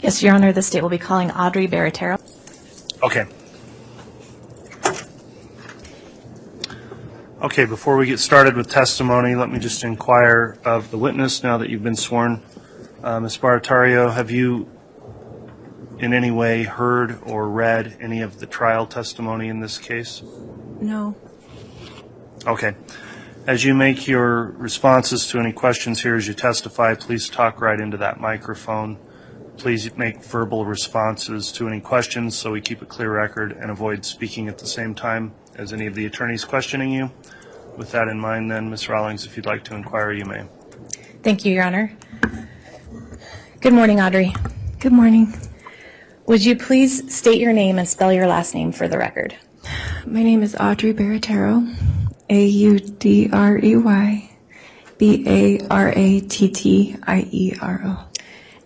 Yes, Your Honor, the state will be calling Audrey Barattiero. Okay. Okay, before we get started with testimony, let me just inquire of the witness now that you've been sworn. Ms. Barattiero, have you in any way heard or read any of the trial testimony in this case? No. Okay. As you make your responses to any questions here as you testify, please talk right into that microphone. Please make verbal responses to any questions so we keep a clear record and avoid speaking at the same time as any of the attorneys questioning you. With that in mind, then, Ms. Rawlings, if you'd like to inquire, you may. Thank you, Your Honor. Good morning, Audrey. Good morning. Would you please state your name and spell your last name for the record? My name is Audrey Barattiero, Audrey Barattiero.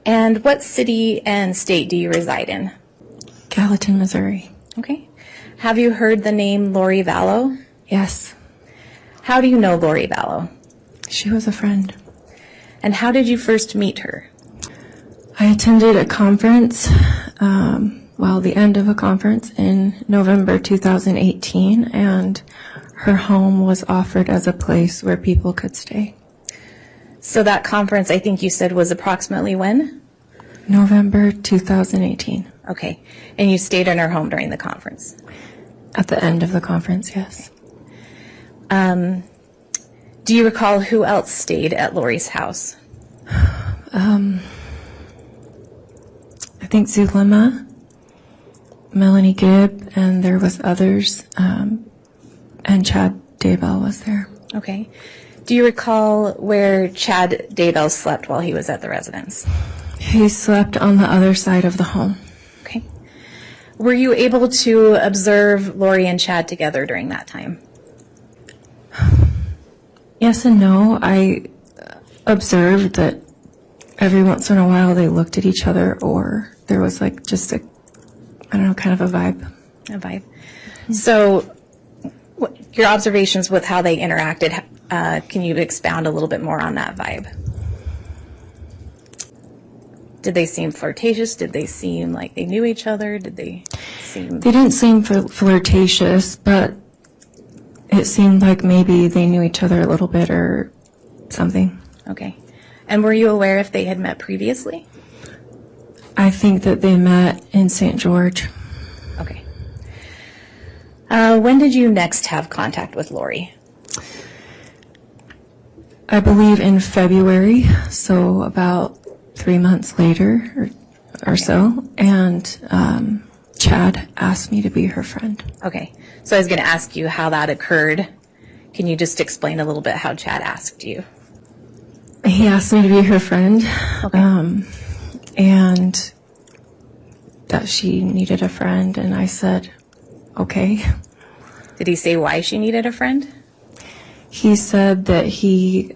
And what city and state do you reside in? Gallatin, Missouri. Okay. Have you heard the name Lori Vallow? Yes. How do you know Lori Vallow? She was a friend. And how did you first meet her? I attended a conference, the end of a conference in November 2018, and her home was offered as a place where people could stay. So that conference, I think you said, was approximately when? November 2018. Okay. And you stayed in her home during the conference? At the end of the conference, yes. Do you recall who else stayed at Lori's house? I think Zulema, Melanie Gibb, and there was others, and Chad Daybell was there. Okay. Do you recall where Chad Daybell slept while he was at the residence? He slept on the other side of the home. Okay. Were you able to observe Lori and Chad together during that time? Yes and no. I observed that every once in a while they looked at each other, or there was just kind of a vibe. A vibe. So your observations with how they interacted, can you expound a little bit more on that vibe? Did they seem flirtatious? Did they seem like they knew each other? They didn't seem flirtatious, but it seemed like maybe they knew each other a little bit or something. Okay. And were you aware if they had met previously? I think that they met in St. George. Okay. When did you next have contact with Lori? I believe in February, so about 3 months later or so, and Chad asked me to be her friend. Okay. So I was going to ask you how that occurred. Can you just explain a little bit how Chad asked you? He asked me to be her friend, okay. And that she needed a friend, and I said, okay. Did he say why she needed a friend? He said that he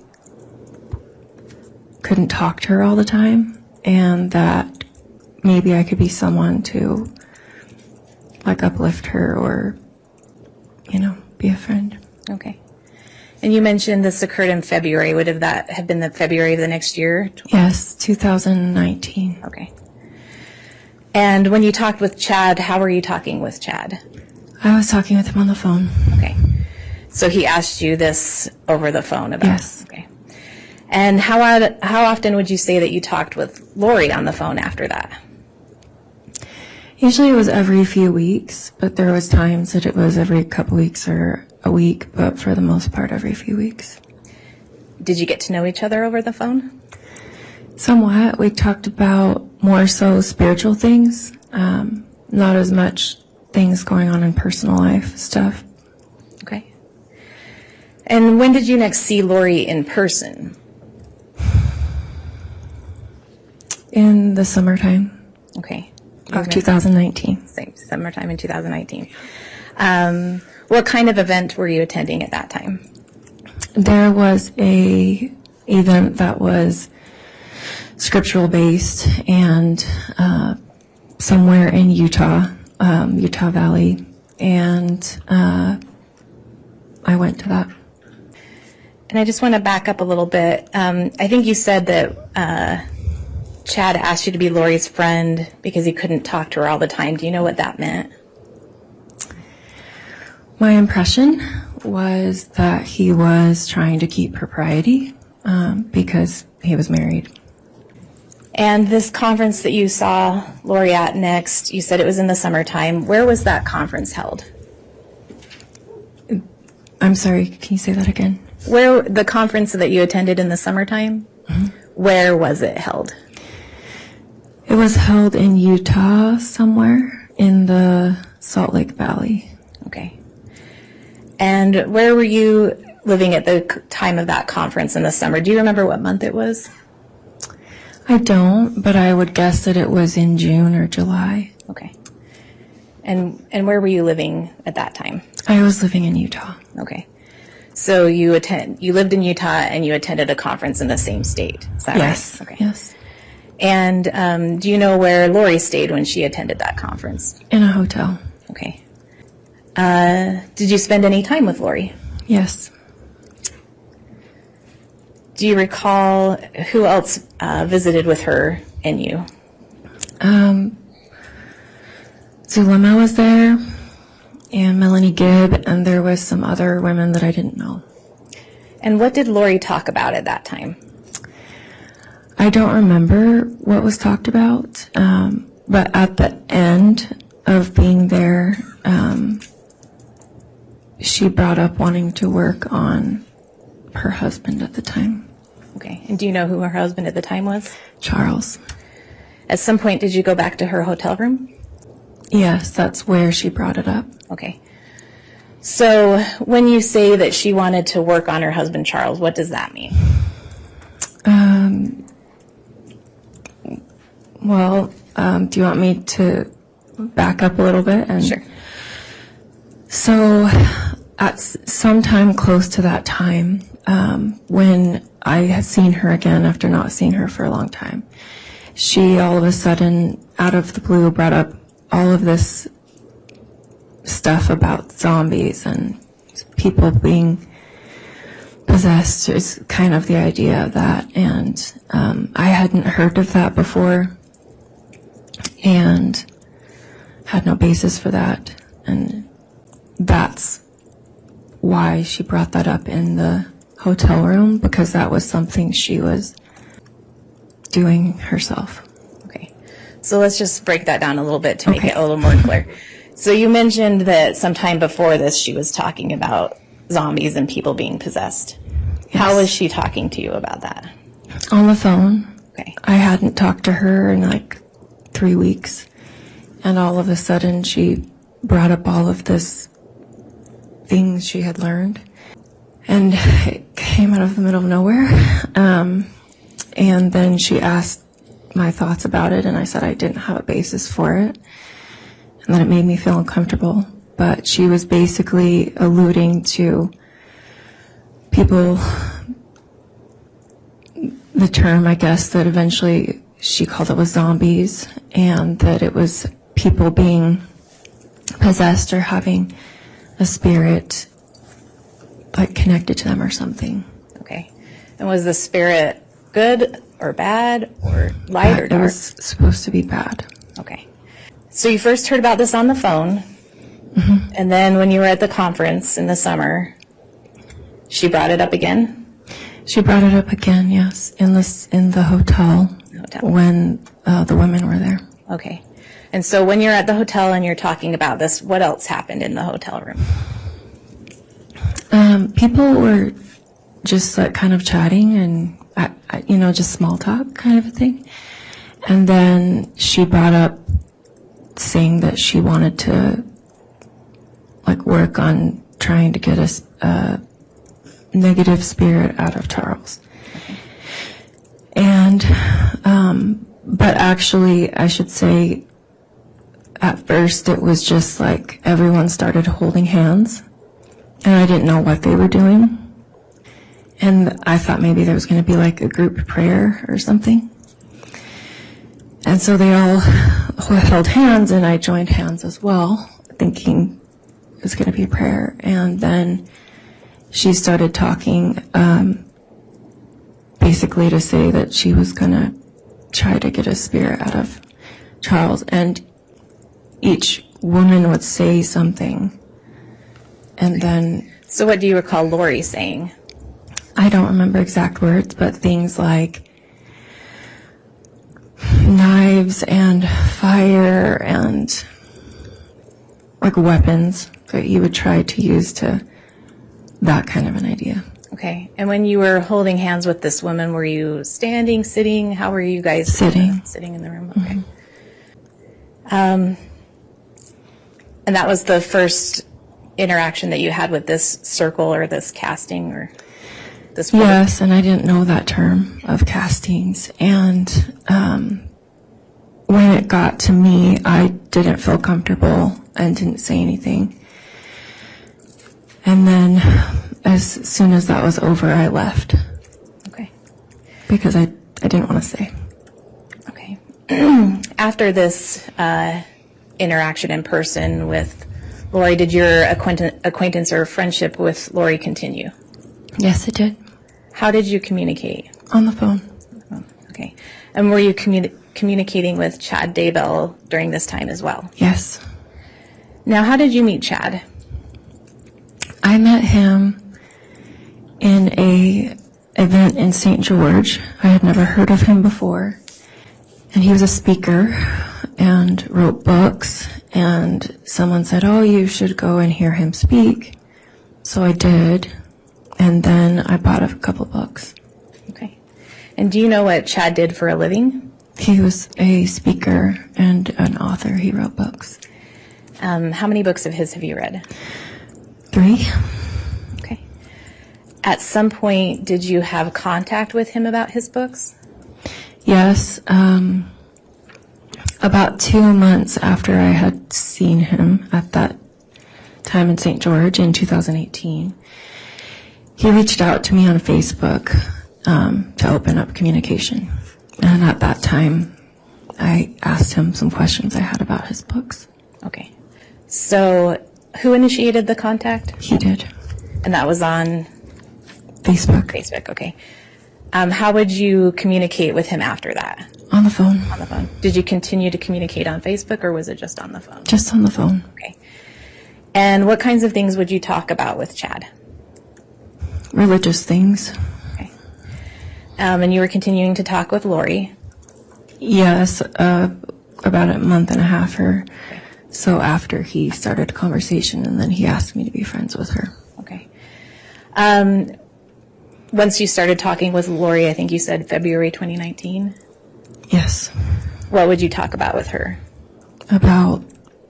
couldn't talk to her all the time, and that maybe I could be someone to uplift her or, be a friend. Okay. And you mentioned this occurred in February. Would that have been the February of the next year? Yes, 2019. Okay. And when you talked with Chad, how were you talking with Chad? I was talking with him on the phone. Okay. So he asked you this over the phone about? Yes. Okay. And how often would you say that you talked with Lori on the phone after that? Usually it was every few weeks, but there was times that it was every couple weeks or a week, but for the most part every few weeks. Did you get to know each other over the phone? Somewhat. We talked about more so spiritual things, not as much things going on in personal life stuff. Okay. And when did you next see Lori in person? In the summertime. Okay. Of 2019. Summertime in 2019. What kind of event were you attending at that time? There was a event that was scriptural based and somewhere in Utah Valley, and I went to that. And I just want to back up a little bit. I think you said that Chad asked you to be Lori's friend because he couldn't talk to her all the time. Do you know what that meant? My impression was that he was trying to keep propriety because he was married. And this conference that you saw Lori at next, you said it was in the summertime. Where was that conference held? I'm sorry, can you say that again? Where the conference that you attended in the summertime, where was it held? It was held in Utah somewhere in the Salt Lake Valley. Okay. And where were you living at the time of that conference in the summer? Do you remember what month it was? I don't, but I would guess that it was in June or July. Okay. And where were you living at that time? I was living in Utah. Okay. So you lived in Utah and you attended a conference in the same state. Is that Yes. right? Okay. Yes. And do you know where Lori stayed when she attended that conference? In a hotel. Okay. Did you spend any time with Lori? Yes. Do you recall who else visited with her and you? Zulema was there, and Melanie Gibb, and there was some other women that I didn't know. And what did Lori talk about at that time? I don't remember what was talked about, but at the end of being there, she brought up wanting to work on her husband at the time. Okay. And do you know who her husband at the time was? Charles. At some point, did you go back to her hotel room? Yes, that's where she brought it up. Okay. So when you say that she wanted to work on her husband, Charles, what does that mean? Do you want me to back up a little bit? Sure. So at some time close to that time, when I had seen her again after not seeing her for a long time, she all of a sudden, out of the blue, brought up all of this stuff about zombies and people being possessed is kind of the idea of that. And I hadn't heard of that before and had no basis for that. And that's why she brought that up in the hotel room, because that was something she was doing herself. Okay. So let's just break that down a little bit to make Okay. it a little more clear. So you mentioned that sometime before this she was talking about zombies and people being possessed. Yes. How was she talking to you about that? On the phone. Okay. I hadn't talked to her in like 3 weeks, and all of a sudden she brought up all of this things she had learned, and it came out of the middle of nowhere. And then she asked my thoughts about it, and I said I didn't have a basis for it, and that it made me feel uncomfortable. But she was basically alluding to people, the term, I guess, that eventually she called it was zombies, and that it was people being possessed or having a spirit like connected to them or something. Okay. And was the spirit good or bad or light or It dark? was supposed to be bad. Okay. So you first heard about this on the phone, and then when you were at the conference in the summer, she brought it up again? She brought it up again, yes, in the hotel, when the women were there. Okay. And so when you're at the hotel and you're talking about this, what else happened in the hotel room? People were just like kind of chatting and, just small talk kind of a thing. And then she brought up saying that she wanted to like work on trying to get a negative spirit out of Charles. And, but actually I should say at first it was just like everyone started holding hands, and I didn't know what they were doing. And I thought maybe there was going to be like a group prayer or something. And so they all held hands, and I joined hands as well, thinking it was going to be a prayer. And then she started talking, basically to say that she was going to try to get a spirit out of Charles, and each woman would say something, and then... So what do you recall Lori saying? I don't remember exact words, but things like knives and fire and like weapons that you would try to use to that kind of an idea. Okay. And when you were holding hands with this woman, were you standing, sitting? How were you guys? Sitting. Sitting in the room. Okay. And that was the first interaction that you had with this circle or this casting or this? Yes, and I didn't know that term of castings. And when it got to me, I didn't feel comfortable and didn't say anything. And then as soon as that was over, I left. Okay. Because I didn't want to stay. Okay. After this interaction in person with Lori, did your acquaintance or friendship with Lori continue? Yes, it did. How did you communicate? On the phone. Okay. And were you communicating with Chad Daybell during this time as well? Yes. Now, how did you meet Chad? I met him in a event in St. George. I had never heard of him before. And he was a speaker and wrote books. And someone said, oh, you should go and hear him speak. So I did. And then I bought a couple books. Okay. And do you know what Chad did for a living? He was a speaker and an author. He wrote books. How many books of his have you read? 3. Okay. At some point, did you have contact with him about his books? Yes. About 2 months after I had seen him at that time in St. George in 2018, he reached out to me on Facebook to open up communication. And at that time, I asked him some questions I had about his books. Okay. So who initiated the contact? He did. And that was on Facebook. Facebook, okay. How would you communicate with him after that? On the phone. On the phone. Did you continue to communicate on Facebook, or was it just on the phone? Just on the phone. Okay. And what kinds of things would you talk about with Chad? Religious things. Okay. And you were continuing to talk with Lori? Yes, about a month and a half or so after he started a conversation, and then he asked me to be friends with her. Okay. Once you started talking with Lori, I think you said February 2019? Yes. What would you talk about with her? About,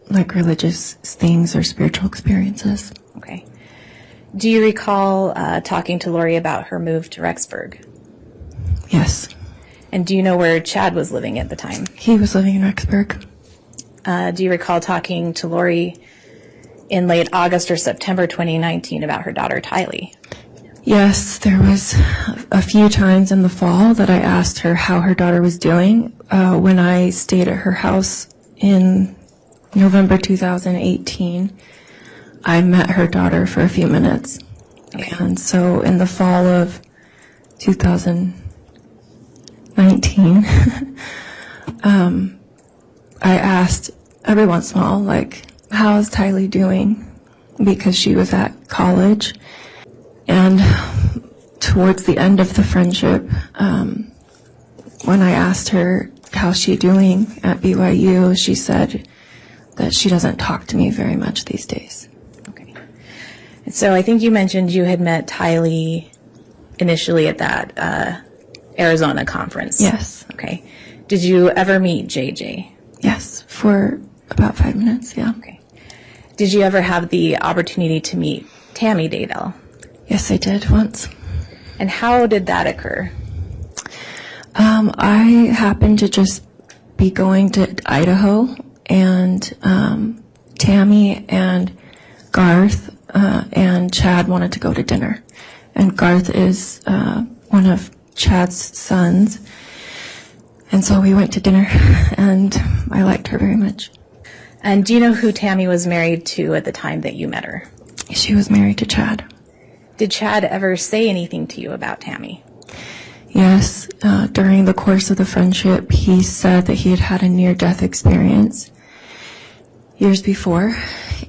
like, religious things or spiritual experiences. Okay. Do you recall talking to Lori about her move to Rexburg? Yes. And do you know where Chad was living at the time? He was living in Rexburg. Do you recall talking to Lori in late August or September 2019 about her daughter Tylee? Yes, there was a few times in the fall that I asked her how her daughter was doing. When I stayed at her house in November 2018, I met her daughter for a few minutes. Okay. And so in the fall of 2019, I asked every once in a while, like, how's Tylee doing? Because she was at college. And towards the end of the friendship, when I asked her how's she doing at BYU, she said that she doesn't talk to me very much these days. Okay. So I think you mentioned you had met Tylee initially at that Arizona conference. Yes. Okay. Did you ever meet JJ? Yes, for about 5 minutes, yeah. Okay. Did you ever have the opportunity to meet Tammy Daybell? Yes, I did once. And how did that occur? I happened to just be going to Idaho, and Tammy and Garth and Chad wanted to go to dinner. And Garth is one of Chad's sons. And so we went to dinner, and I liked her very much. And do you know who Tammy was married to at the time that you met her? She was married to Chad. Did Chad ever say anything to you about Tammy? Yes, during the course of the friendship, he said that he had had a near-death experience years before,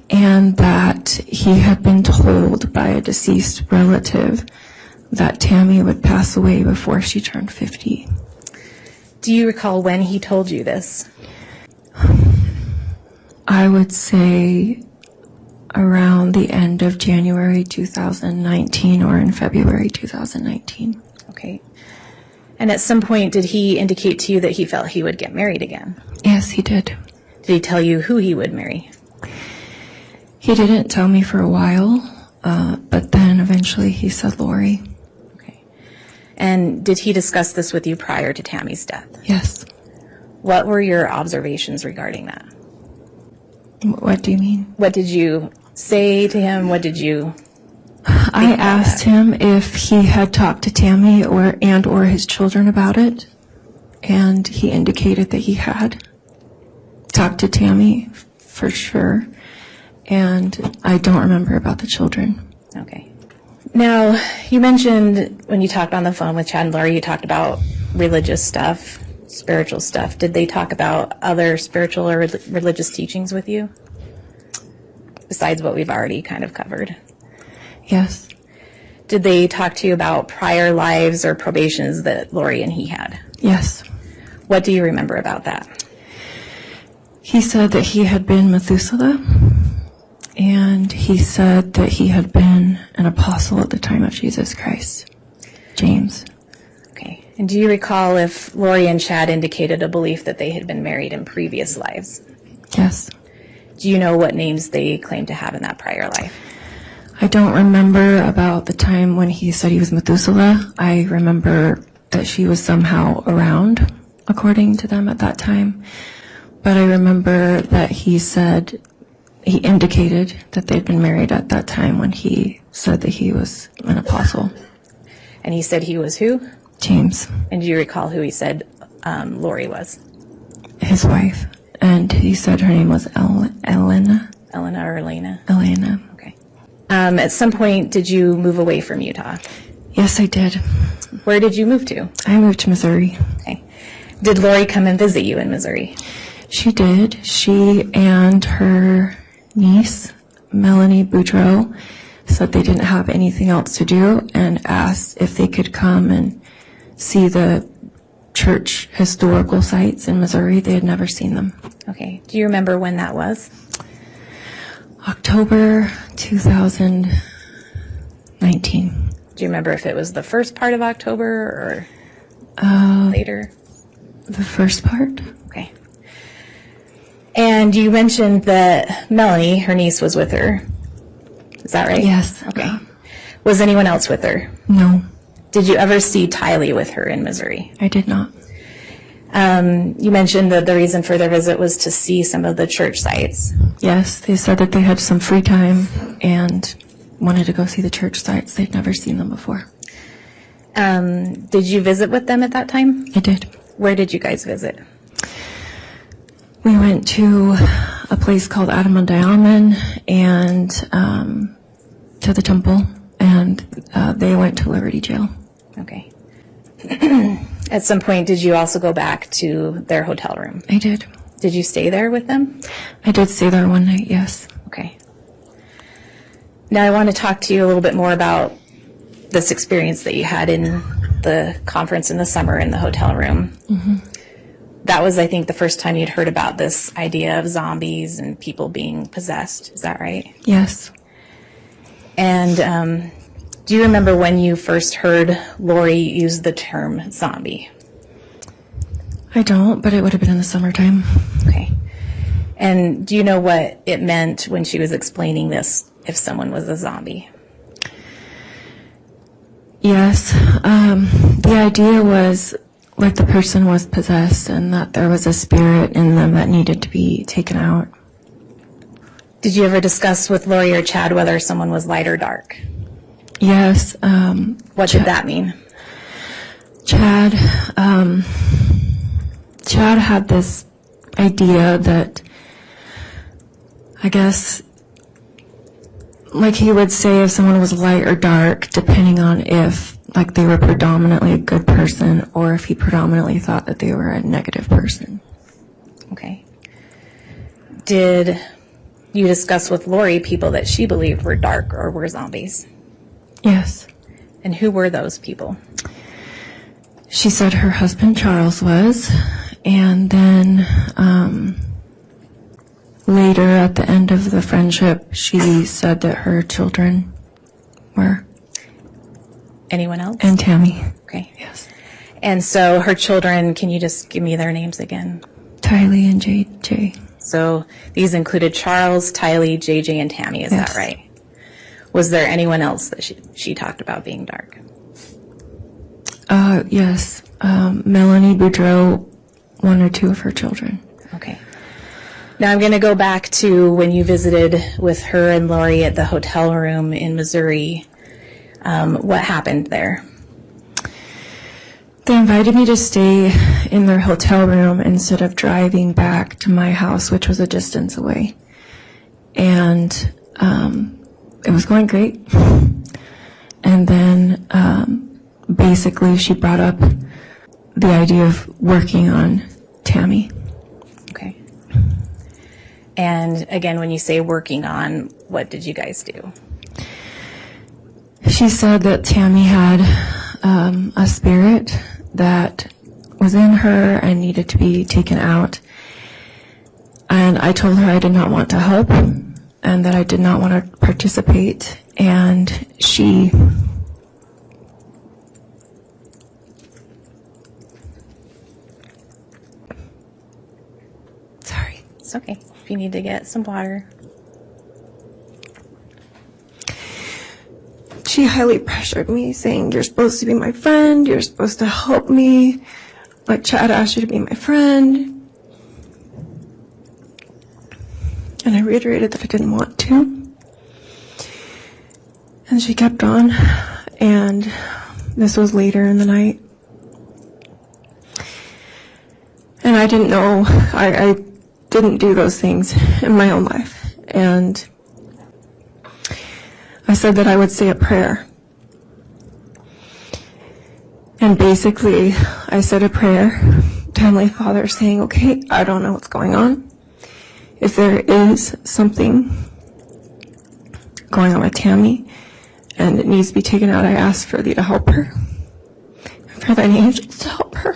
and that he had been told by a deceased relative that Tammy would pass away before she turned 50. Do you recall when he told you this? I would say around the end of January 2019 or in February 2019. Okay. And at some point, did he indicate to you that he felt he would get married again? Yes, he did. Did he tell you who he would marry? He didn't tell me for a while, but then eventually he said Lori. Okay. And did he discuss this with you prior to Tammy's death? Yes. What were your observations regarding that? What do you mean? What did you say to him? What did you... I asked him if he had talked to Tammy or his children about it, and he indicated that he had talked to Tammy for sure, and I don't remember about the children. Okay. Now, you mentioned when you talked on the phone with Chad and Lori, you talked about religious stuff, spiritual stuff. Did they talk about other spiritual or religious teachings with you? Besides what we've already kind of covered. Yes. Did they talk to you about prior lives or probations that Lori and he had? Yes. What do you remember about that? He said that he had been Methuselah, and he said that he had been an apostle at the time of Jesus Christ, James. Okay. And do you recall if Lori and Chad indicated a belief that they had been married in previous lives? Yes. Do you know what names they claimed to have in that prior life? I don't remember about the time when he said he was Methuselah. I remember that she was somehow around, according to them at that time. But I remember that he indicated that they'd been married at that time when he said that he was an apostle. And he said he was who? James. And do you recall who he said Lori was? His wife. And he said her name was Elena. Elena or Elena? Elena. Okay. At some point, did you move away from Utah? Yes, I did. Where did you move to? I moved to Missouri. Okay. Did Lori come and visit you in Missouri? She did. She and her niece, Melanie Boudreau, said they didn't have anything else to do and asked if they could come and see the church historical sites in Missouri. They had never seen them. Okay. Do you remember when that was? October 2019. Do you remember if it was the first part of October or later? The first part? Okay. And you mentioned that Melanie, her niece, was with her. Is that right? Yes. Okay. Was anyone else with her? No, Did you ever see Tylee with her in Missouri? I did not. You mentioned that the reason for their visit was to see some of the church sites. Yes, they said that they had some free time and wanted to go see the church sites. They'd never seen them before. Did you visit with them at that time? I did. Where did you guys visit? We went to a place called Adamandiaman and to the temple, and they went to Liberty Jail. Okay. At some point, did you also go back to their hotel room? I did. Did you stay there with them? I did stay there one night, yes. Okay. Now I want to talk to you a little bit more about this experience that you had in the conference in the summer in the hotel room. Mm-hmm. That was, I think, the first time you'd heard about this idea of zombies and people being possessed. Is that right? Yes. And do you remember when you first heard Lori use the term zombie? I don't, but it would have been in the summertime. Okay. And do you know what it meant when she was explaining this, if someone was a zombie? Yes. The idea was like the person was possessed and that there was a spirit in them that needed to be taken out. Did you ever discuss with Lori or Chad whether someone was light or dark? Yes. What did that mean? Chad had this idea that, I guess, like he would say if someone was light or dark, depending on if like they were predominantly a good person, or if he predominantly thought that they were a negative person. Okay. Did you discuss with Lori people that she believed were dark or were zombies? Yes. And who were those people? She said her husband Charles was, and then later at the end of the friendship, she said that her children were. Anyone else? And Tammy. Okay. Yes. And so her children, can you just give me their names again? Tylee and JJ. So these included Charles, Tylee, JJ, and Tammy, is Yes. that right? Was there anyone else that she talked about being dark? Yes. Melanie Boudreau, one or two of her children. Okay. Now I'm going to go back to when you visited with her and Lori at the hotel room in Missouri. What happened there? They invited me to stay in their hotel room instead of driving back to my house, which was a distance away. And it was going great. And then basically she brought up the idea of working on Tammy. Okay. And again, when you say working on, what did you guys do? She said that Tammy had a spirit that was in her and needed to be taken out. And I told her I did not want to help and that I did not want to participate. And she sorry. It's okay. If you need to get some water. She highly pressured me, saying, "You're supposed to be my friend, you're supposed to help me. Like Chad asked you to be my friend." And I reiterated that I didn't want to. And she kept on, and this was later in the night. And I didn't know, I didn't do those things in my own life. And I said that I would say a prayer. And basically, I said a prayer to Heavenly Father saying, okay, I don't know what's going on. If there is something going on with Tammy and it needs to be taken out, I ask for thee to help her. And for thine angels to help her.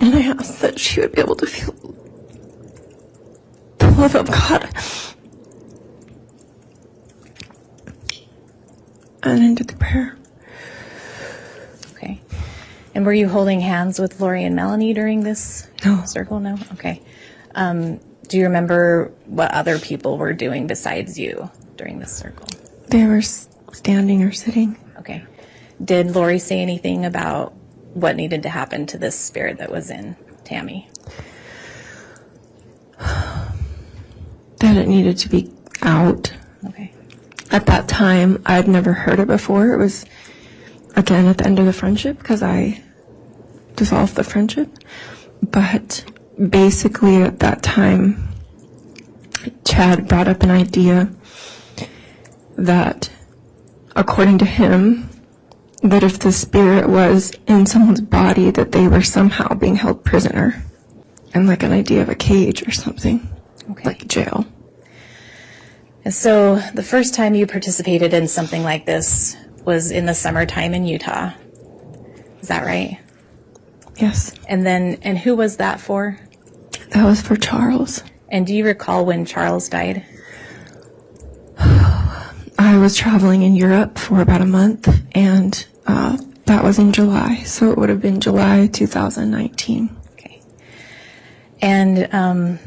And I ask that she would be able to feel the love of God. And ended the prayer. Okay. And were you holding hands with Lori and Melanie during this circle? No? Okay. Do you remember what other people were doing besides you during this circle? They were standing or sitting. Okay. Did Lori say anything about what needed to happen to this spirit that was in Tammy? That it needed to be out. Okay. At that time, I'd never heard it before. It was, again, at the end of the friendship, because I dissolved the friendship. But basically, at that time, Chad brought up an idea that, according to him, that if the spirit was in someone's body, that they were somehow being held prisoner. And like an idea of a cage or something. Okay. Like jail. And so the first time you participated in something like this was in the summertime in Utah. Is that right? Yes. And who was that for? That was for Charles. And do you recall when Charles died? I was traveling in Europe for about a month, and that was in July, so it would have been July 2019. Okay. And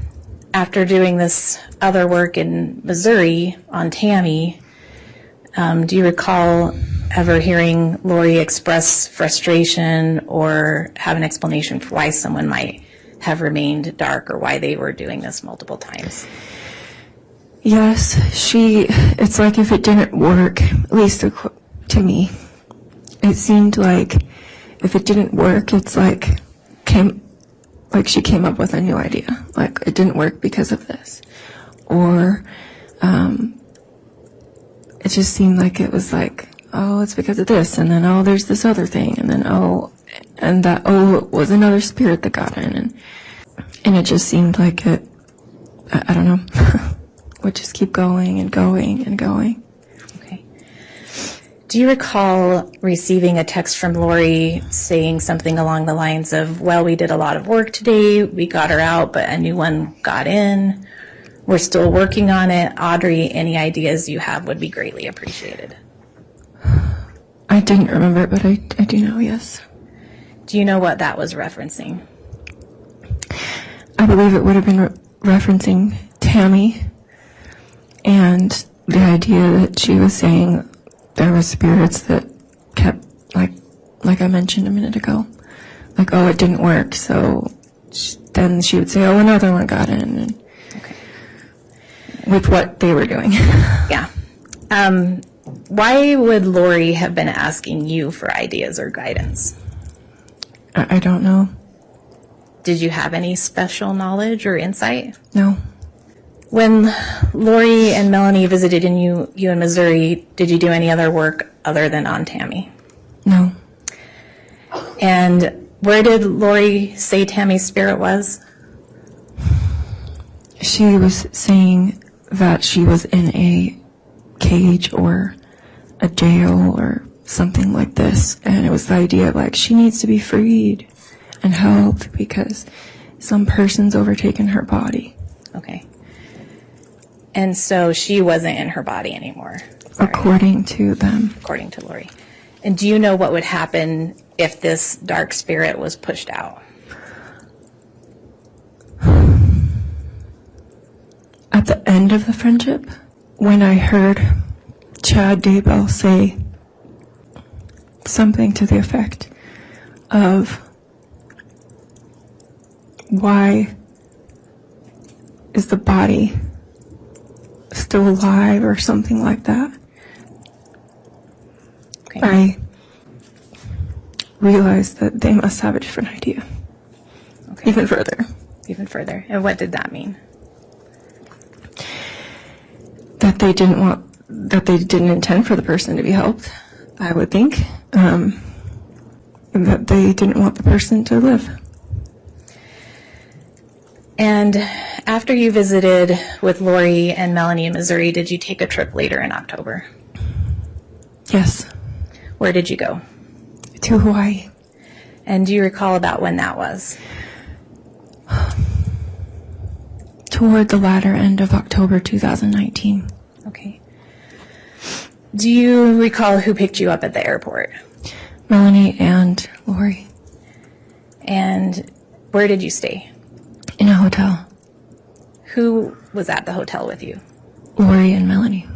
after doing this other work in Missouri on Tammy, do you recall ever hearing Lori express frustration or have an explanation for why someone might have remained dark or why they were doing this multiple times? Yes, it's like if it didn't work, at least to me, it seemed like if it didn't work, it's like she came up with a new idea. Like, it didn't work because of this. Or it just seemed like it was like, oh, it's because of this, and then, oh, there's this other thing, and then, oh, and that, oh, it was another spirit that got in, and it just seemed like it, I don't know, would just keep going and going and going. Okay. Do you recall receiving a text from Lori saying something along the lines of, well, we did a lot of work today, we got her out, but a new one got in, we're still working on it. Audrey, any ideas you have would be greatly appreciated. I didn't remember it, but I do know, yes. Do you know what that was referencing? I believe it would have been referencing Tammy and the idea that she was saying there were spirits that kept, like I mentioned a minute ago, like, oh, it didn't work, so then she would say, oh, another one got in, and Okay. with what they were doing. Yeah. Why would Lori have been asking you for ideas or guidance? I don't know. Did you have any special knowledge or insight? No. When Lori and Melanie visited you in Missouri, did you do any other work other than on Tammy? No. And where did Lori say Tammy's spirit was? She was saying that she was in a cage or a jail or something like this, and it was the idea like she needs to be freed and helped because some person's overtaken her body. Okay. And so she wasn't in her body anymore. Sorry. According to them. According to Lori. And do you know what would happen if this dark spirit was pushed out? At the end of the friendship, when I heard Chad Daybell say something to the effect of, why is the body still alive or something like that, Okay. I realized that they must have a different idea. Okay. Even further. Even further. And what did that mean? That they didn't intend for the person to be helped, I would think. That they didn't want the person to live. And after you visited with Lori and Melanie in Missouri, did you take a trip later in October? Yes. Where did you go? To Hawaii. And do you recall about when that was? Toward the latter end of October 2019. Okay. Do you recall who picked you up at the airport? Melanie and Lori. And where did you stay? In a hotel. Who was at the hotel with you? Lori and Melanie.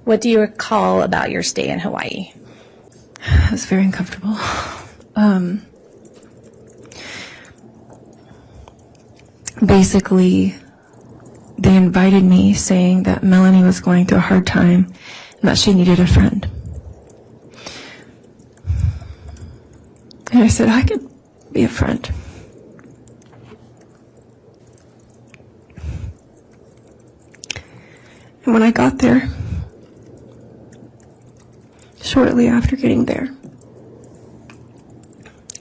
What do you recall about your stay in Hawaii? It was very uncomfortable. Basically, they invited me saying that Melanie was going through a hard time and that she needed a friend. And I said, I could be a friend. And when I got there, shortly after getting there,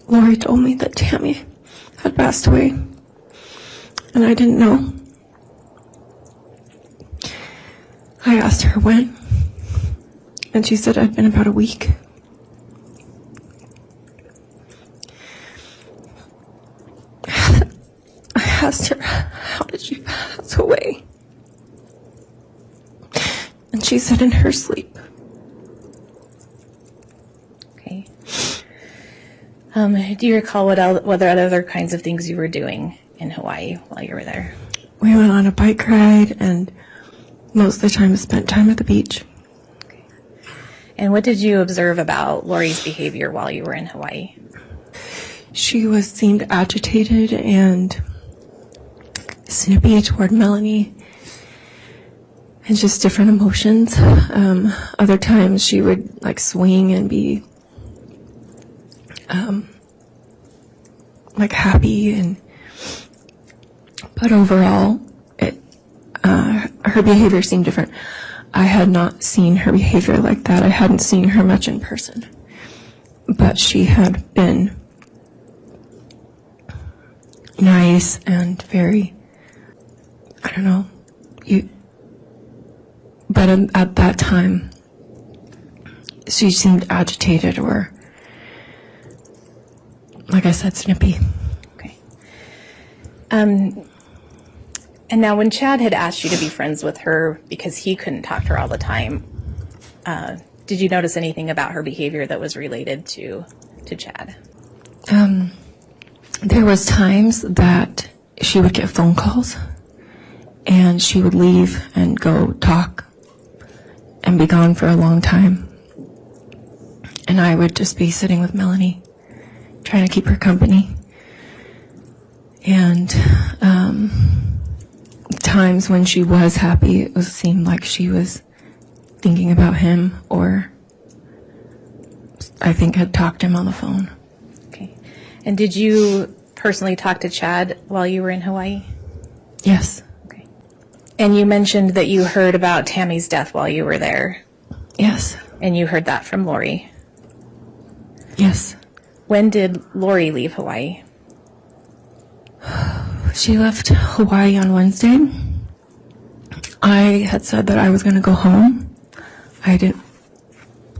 Lori told me that Tammy had passed away, and I didn't know. I asked her when, and she said it had been about a week. I asked her, how did she pass away? And she said in her sleep. Okay. Do you recall what other kinds of things you were doing in Hawaii while you were there? We went on a bike ride and most of the time spent time at the beach. Okay. And what did you observe about Lori's behavior while you were in Hawaii? She seemed agitated and snippy toward Melanie and just different emotions. Other times she would like swing and be like happy, but overall her behavior seemed different. I had not seen her behavior like that. I hadn't seen her much in person. But she had been nice and very, I don't know, but at that time, she seemed agitated or, like I said, snippy. Okay. And now when Chad had asked you to be friends with her because he couldn't talk to her all the time, did you notice anything about her behavior that was related to Chad? There was times that she would get phone calls and she would leave and go talk and be gone for a long time. And I would just be sitting with Melanie, trying to keep her company. And times when she was happy, it seemed like she was thinking about him, or I think had talked to him on the phone. Okay. And did you personally talk to Chad while you were in Hawaii? Yes. Okay. And you mentioned that you heard about Tammy's death while you were there. Yes. And you heard that from Lori. Yes. When did Lori leave Hawaii? She left Hawaii on Wednesday. I had said that I was going to go home. I didn't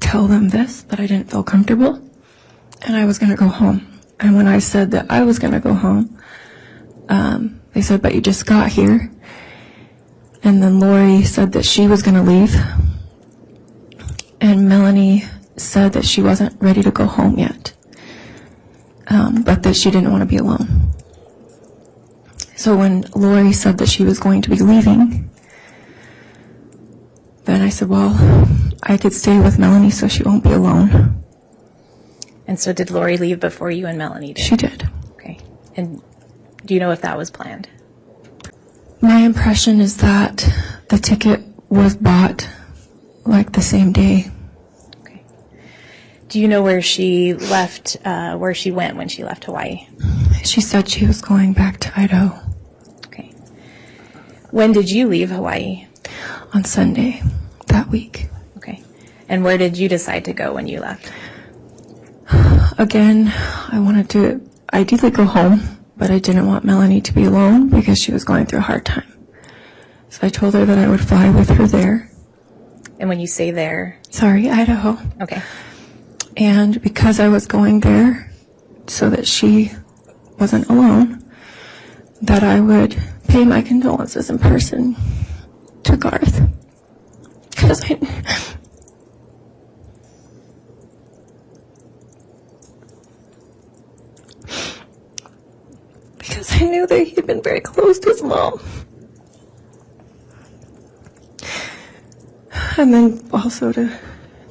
tell them this, but I didn't feel comfortable, and I was going to go home. And when I said that I was going to go home, they said, but you just got here. And then Lori said that she was going to leave. And Melanie said that she wasn't ready to go home yet, but that she didn't want to be alone. So when Lori said that she was going to be leaving, then I said, well, I could stay with Melanie so she won't be alone. And so did Lori leave before you and Melanie did? She did. Okay. And do you know if that was planned? My impression is that the ticket was bought like the same day. Okay. Do you know where she left, where she went when she left Hawaii? She said she was going back to Idaho. Okay. When did you leave Hawaii? On Sunday that week. Okay. And where did you decide to go when you left? Again, I wanted to ideally go home, but I didn't want Melanie to be alone because she was going through a hard time. So I told her that I would fly with her there. And when you say there? Sorry, Idaho. Okay. And because I was going there so that she wasn't alone, that I would pay my condolences in person to Garth. Because I knew that he'd been very close to his mom. And then also to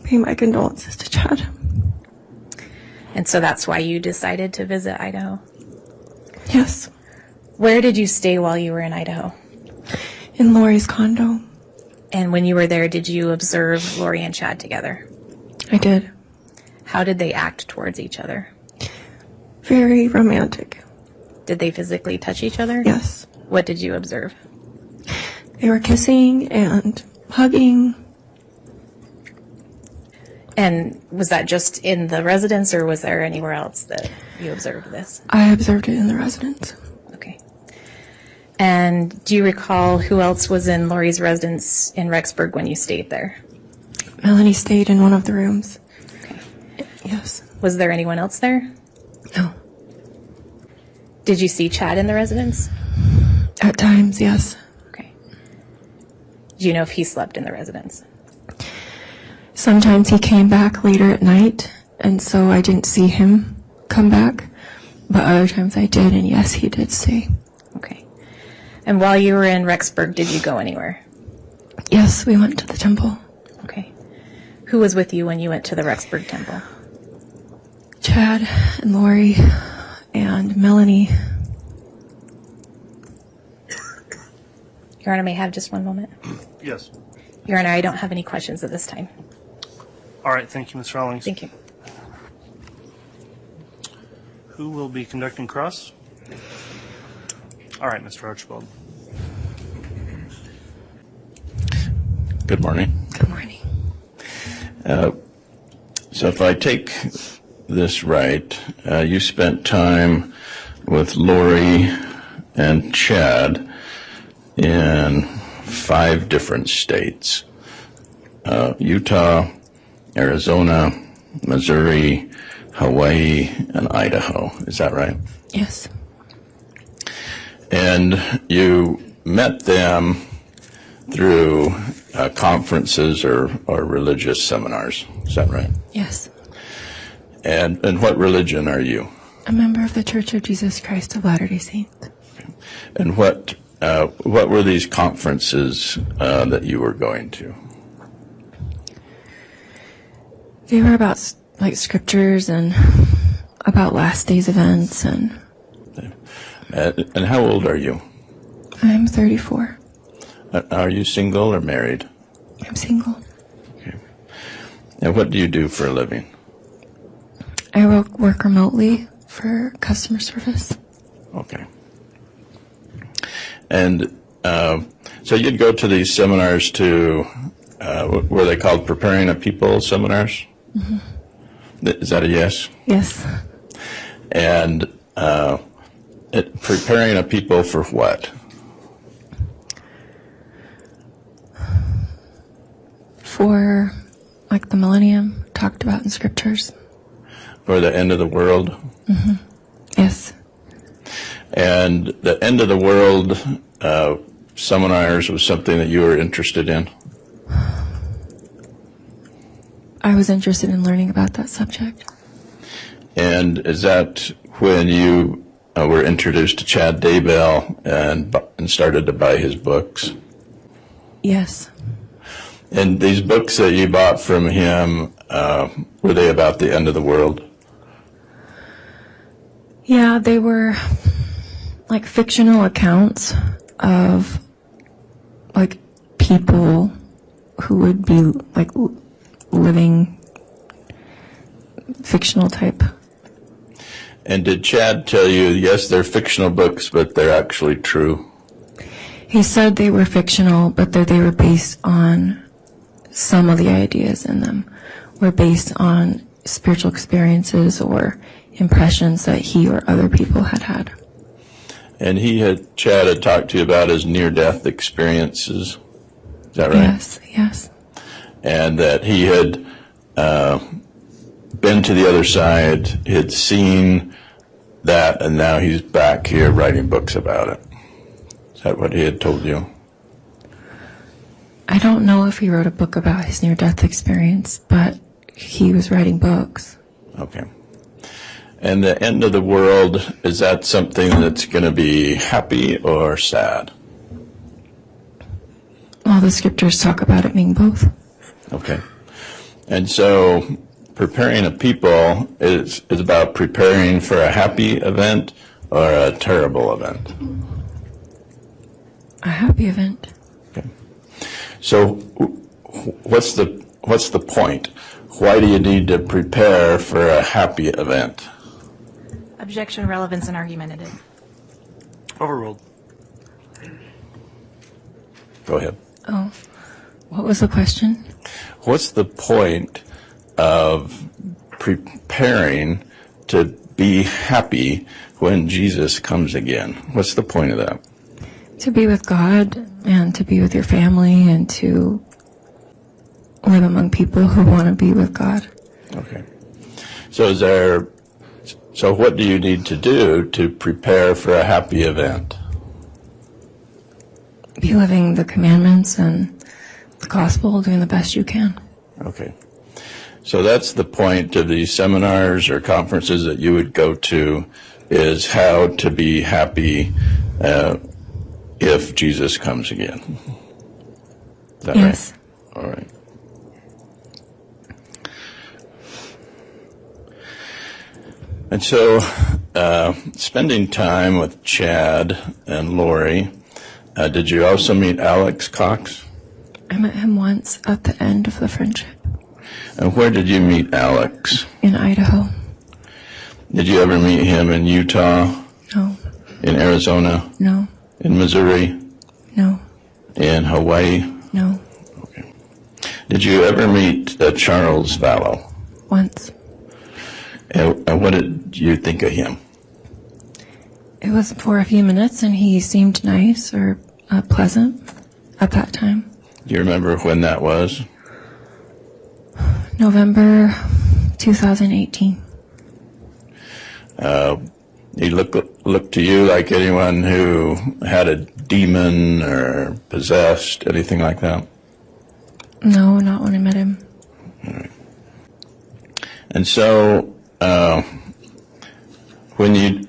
pay my condolences to Chad. And so that's why you decided to visit Idaho? Yes. Where did you stay while you were in Idaho? In Lori's condo. And when you were there, did you observe Lori and Chad together? I did. How did they act towards each other? Very romantic. Did they physically touch each other? Yes. What did you observe? They were kissing and hugging. And was that just in the residence, or was there anywhere else that you observed this? I observed it in the residence. Okay. And do you recall who else was in Lori's residence in Rexburg when you stayed there? Melanie stayed in one of the rooms. Okay. Yes. Was there anyone else there? No. Did you see Chad in the residence? At times, yes. Okay. Do you know if he slept in the residence? Sometimes he came back later at night, and so I didn't see him come back. But other times I did, and yes, he did stay. Okay. And while you were in Rexburg, did you go anywhere? Yes, we went to the temple. Okay. Who was with you when you went to the Rexburg temple? Chad and Lori and Melanie. Your Honor, may I have just one moment? Yes. Your Honor, I don't have any questions at this time. All right, thank you, Ms. Rawlings. Thank you. Who will be conducting cross? All right, Mr. Archibald. Good morning. Good morning. So if I take this right, you spent time with Lori and Chad in 5 different states: Utah, Arizona, Missouri, Hawaii, and Idaho. Is that right? Yes. And you met them through conferences or religious seminars. Is that right? Yes. And what religion are you? A member of the Church of Jesus Christ of Latter-day Saints. And what were these conferences that you were going to? They were about like scriptures and about last days events. And how old are you? I'm 34. Are you single or married? I'm single. Okay. And what do you do for a living? I work remotely for customer service. Okay. And so you'd go to these seminars to, were they called Preparing a People seminars? Mm-hmm. Is that a yes? Yes. And preparing a people for what? For like the millennium talked about in scriptures. For the end of the world? Mm-hmm. Yes. And the end of the world seminars was something that you were interested in? I was interested in learning about that subject. And is that when you were introduced to Chad Daybell and started to buy his books? Yes. And these books that you bought from him, were they about the end of the world? Yeah, they were like fictional accounts of like people who would be like living fictional type. And did Chad tell you, yes, they're fictional books, but they're actually true? He said they were fictional, but that they were based on some of the ideas in them were based on spiritual experiences or impressions that he or other people had had. And Chad had talked to you about his near-death experiences. Is that right? Yes, yes. And that he had been to the other side, had seen that, and now he's back here writing books about it. Is that what he had told you? I don't know if he wrote a book about his near-death experience, but he was writing books. Okay. And the end of the world, is that something that's going to be happy or sad? All the scriptures talk about it being both. Okay. And so preparing a people is about preparing for a happy event or a terrible event? A happy event. Okay. So what's the point? Why do you need to prepare for a happy event? Objection, relevance, and argumentative. Overruled. Go ahead. Oh, what was the question? What's the point of preparing to be happy when Jesus comes again? What's the point of that? To be with God and to be with your family and to live among people who want to be with God. Okay. So what do you need to do to prepare for a happy event? Be living the commandments and the gospel, doing the best you can. Okay. So that's the point of these seminars or conferences that you would go to, is how to be happy if Jesus comes again. Is that yes. Right? All right. And so spending time with Chad and Lori, did you also meet Alex Cox? I met him once at the end of the friendship. And where did you meet Alex? In Idaho. Did you ever meet him in Utah? No. In Arizona? No. In Missouri? No. In Hawaii? No. Okay. Did you ever meet Charles Vallow? Once. And what did you think of him? It was for a few minutes, and he seemed nice or pleasant at that time. Do you remember when that was? November 2018. He looked to you like anyone who had a demon or possessed, anything like that? No, not when I met him. All right. And so, when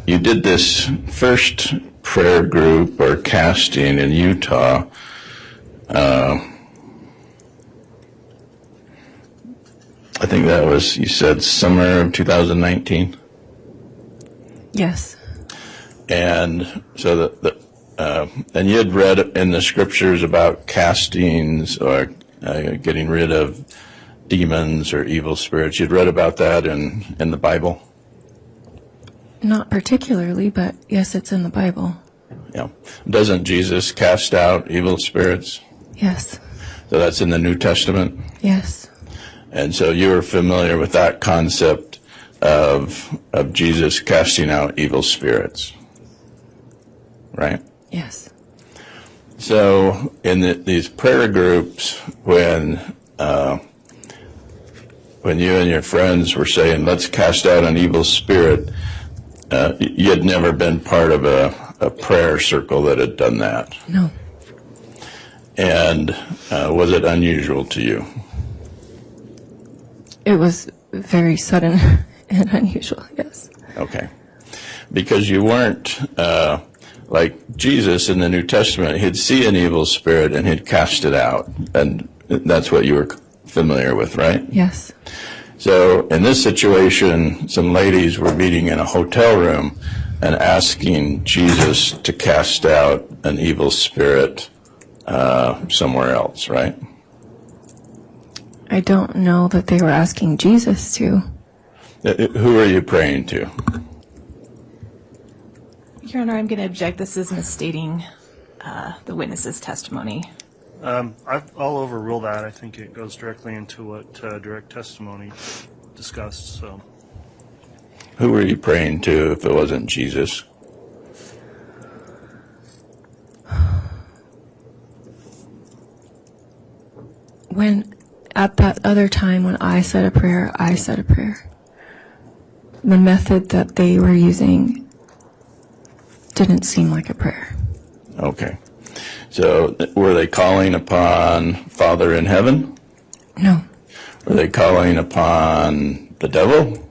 you did this first prayer group or casting in Utah, I think that was, you said, summer of 2019? Yes. And so and you had read in the scriptures about castings or getting rid of demons or evil spirits. You'd read about that in the Bible? Not particularly, but yes, it's in the Bible. Yeah. Doesn't Jesus cast out evil spirits? Yes. So that's in the New Testament? Yes. And so you were familiar with that concept of Jesus casting out evil spirits, right? Yes. So in these prayer groups, when you and your friends were saying, let's cast out an evil spirit, you had never been part of a prayer circle that had done that. No. And was it unusual to you? It was very sudden and unusual, yes. Okay. Because you weren't like Jesus in the New Testament. He'd see an evil spirit and he'd cast it out. And that's what you were familiar with, right? Yes. So in this situation, some ladies were meeting in a hotel room and asking Jesus to cast out an evil spirit somewhere else, right? I don't know that they were asking Jesus to. Who are you praying to? Your Honor, I'm going to object. This is misstating the witness's testimony. I'll overrule that. I think it goes directly into what direct testimony discussed. So, Who were you praying to if it wasn't Jesus? When, at that other time when I said a prayer, I said a prayer. The method that they were using didn't seem like a prayer. Okay. So were they calling upon Father in heaven? No. Were they calling upon the devil?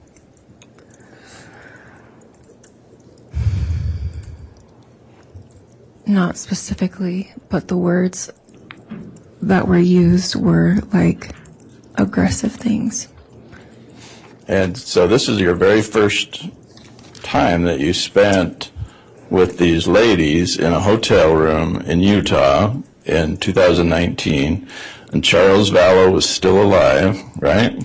Not specifically, but the words that were used were like aggressive things. And so this is your very first time that you spent with these ladies in a hotel room in Utah in 2019, and Charles Vallow was still alive, right?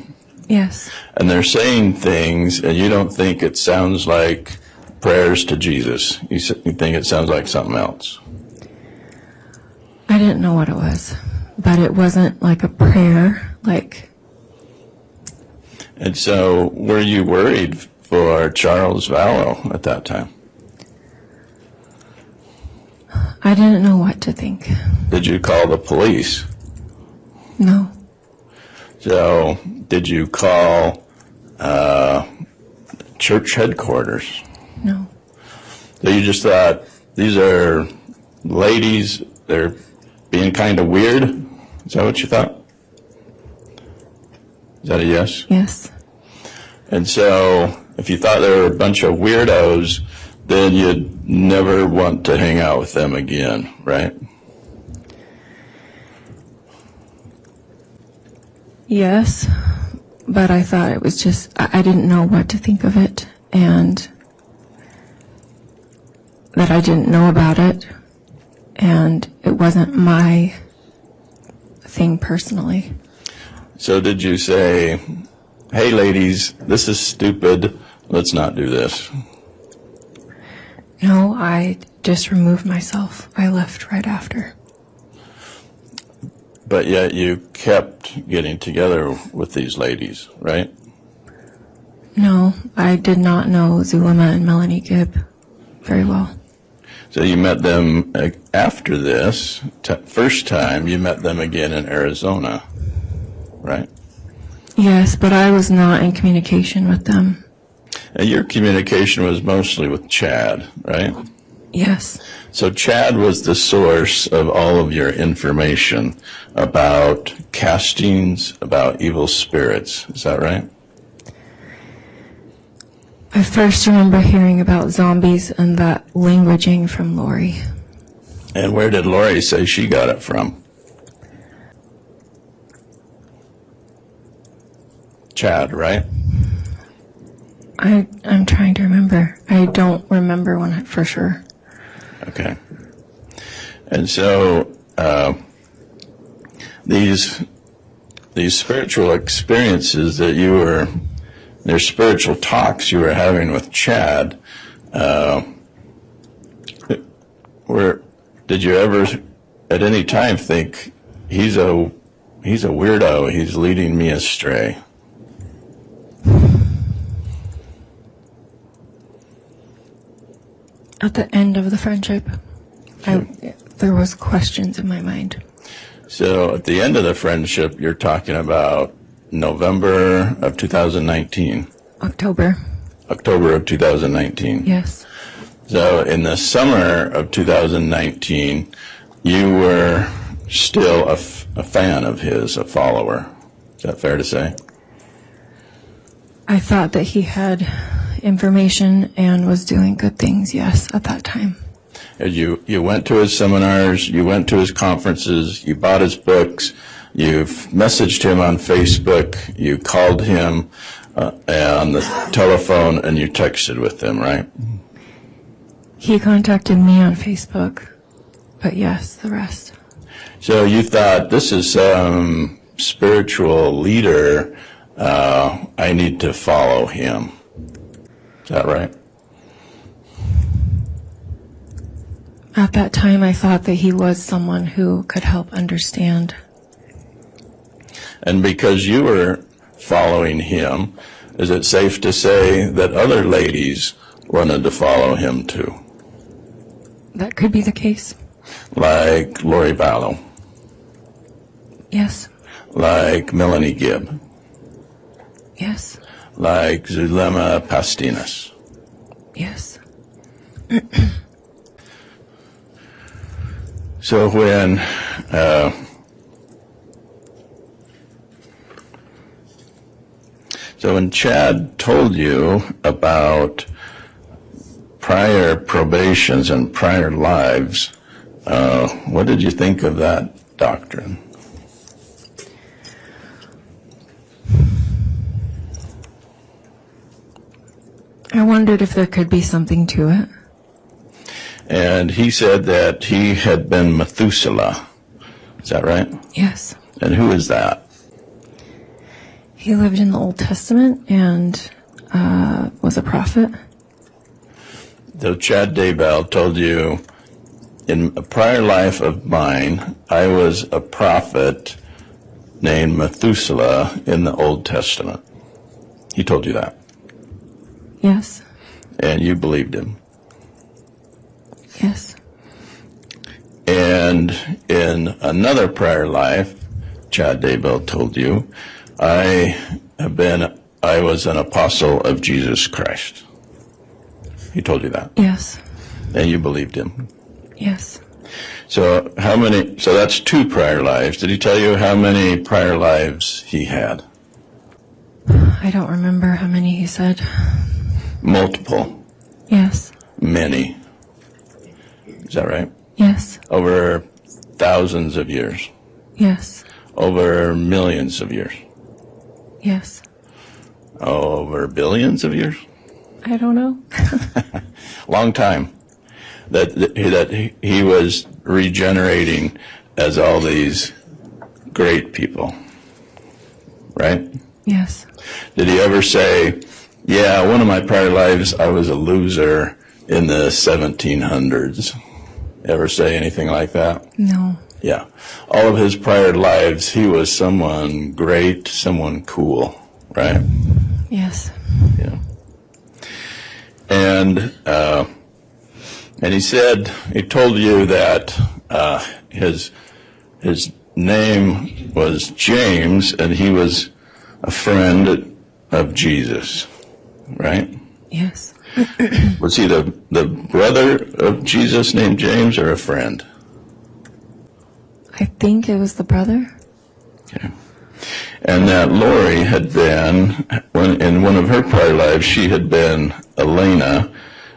Yes. And they're saying things, and you don't think it sounds like prayers to Jesus. You think it sounds like something else. I didn't know what it was, but it wasn't like a prayer, like... And so were you worried for Charles Vallow at that time? I didn't know what to think. Did you call the police? No. So did you call church headquarters? No. So you just thought, these are ladies, they're being kind of weird? Is that what you thought? Is that a yes? Yes. And so if you thought they were a bunch of weirdos, then you'd never want to hang out with them again, right? Yes, but I thought it was just, I didn't know what to think of it, and that I didn't know about it, and it wasn't my thing personally. So did you say, hey ladies, this is stupid, let's not do this? No, I just removed myself. I left right after. But yet you kept getting together with these ladies, right? No, I did not know Zulema and Melanie Gibb very well. So you met them after this, first time you met them again in Arizona, right? Yes, but I was not in communication with them. And your communication was mostly with Chad, right? Yes. So Chad was the source of all of your information about castings, about evil spirits. Is that right? I first remember hearing about zombies and that languaging from Lori. And where did Lori say she got it from? Chad, right? I'm trying to remember. I don't remember one for sure. Okay. And so these spiritual experiences that you were, their spiritual talks you were having with Chad, did you ever at any time think he's a weirdo, he's leading me astray? At the end of the friendship, there was questions in my mind. So at the end of the friendship, you're talking about November of 2019. October. October of 2019. Yes. So in the summer of 2019, you were still a fan of his, a follower. Is that fair to say? I thought that he had information and was doing good things, yes, at that time. You went to his seminars, you went to his conferences, you bought his books, you've messaged him on Facebook, you called him on the telephone, and you texted with him, right? He contacted me on Facebook, but yes, the rest. So you thought, this is some spiritual leader, I need to follow him. Is that right? At that time, I thought that he was someone who could help understand. And because you were following him, is it safe to say that other ladies wanted to follow him too? That could be the case. Like Lori Vallow. Yes. Like Melanie Gibb. Yes. Like Zulema Pastinas. Yes. So when Chad told you about prior probations and prior lives, what did you think of that doctrine? I wondered if there could be something to it. And he said that he had been Methuselah. Is that right? Yes. And who is that? He lived in the Old Testament and was a prophet. So Chad Daybell told you, in a prior life of mine, I was a prophet named Methuselah in the Old Testament. He told you that. Yes. And you believed him. Yes. And in another prior life, Chad Daybell told you, I was an apostle of Jesus Christ. He told you that. Yes. And you believed him. Yes. So that's 2 prior lives. Did he tell you how many prior lives he had? I don't remember how many he said. Multiple. Yes. Many. Is that right? Yes. Over thousands of years. Yes. Over millions of years. Yes. Over billions of years. I don't know. Long time. That he was regenerating as all these great people. Right? Yes. Did he ever say, yeah, one of my prior lives, I was a loser in the 1700s? Ever say anything like that? No. Yeah. All of his prior lives, he was someone great, someone cool, right? Yes. Yeah. And he said, he told you that his name was James, and he was a friend of Jesus, right? Yes. Was he the brother of Jesus named James, or a friend? I think it was the brother. Okay. And that Lori had been, in one of her prior lives, she had been Elena,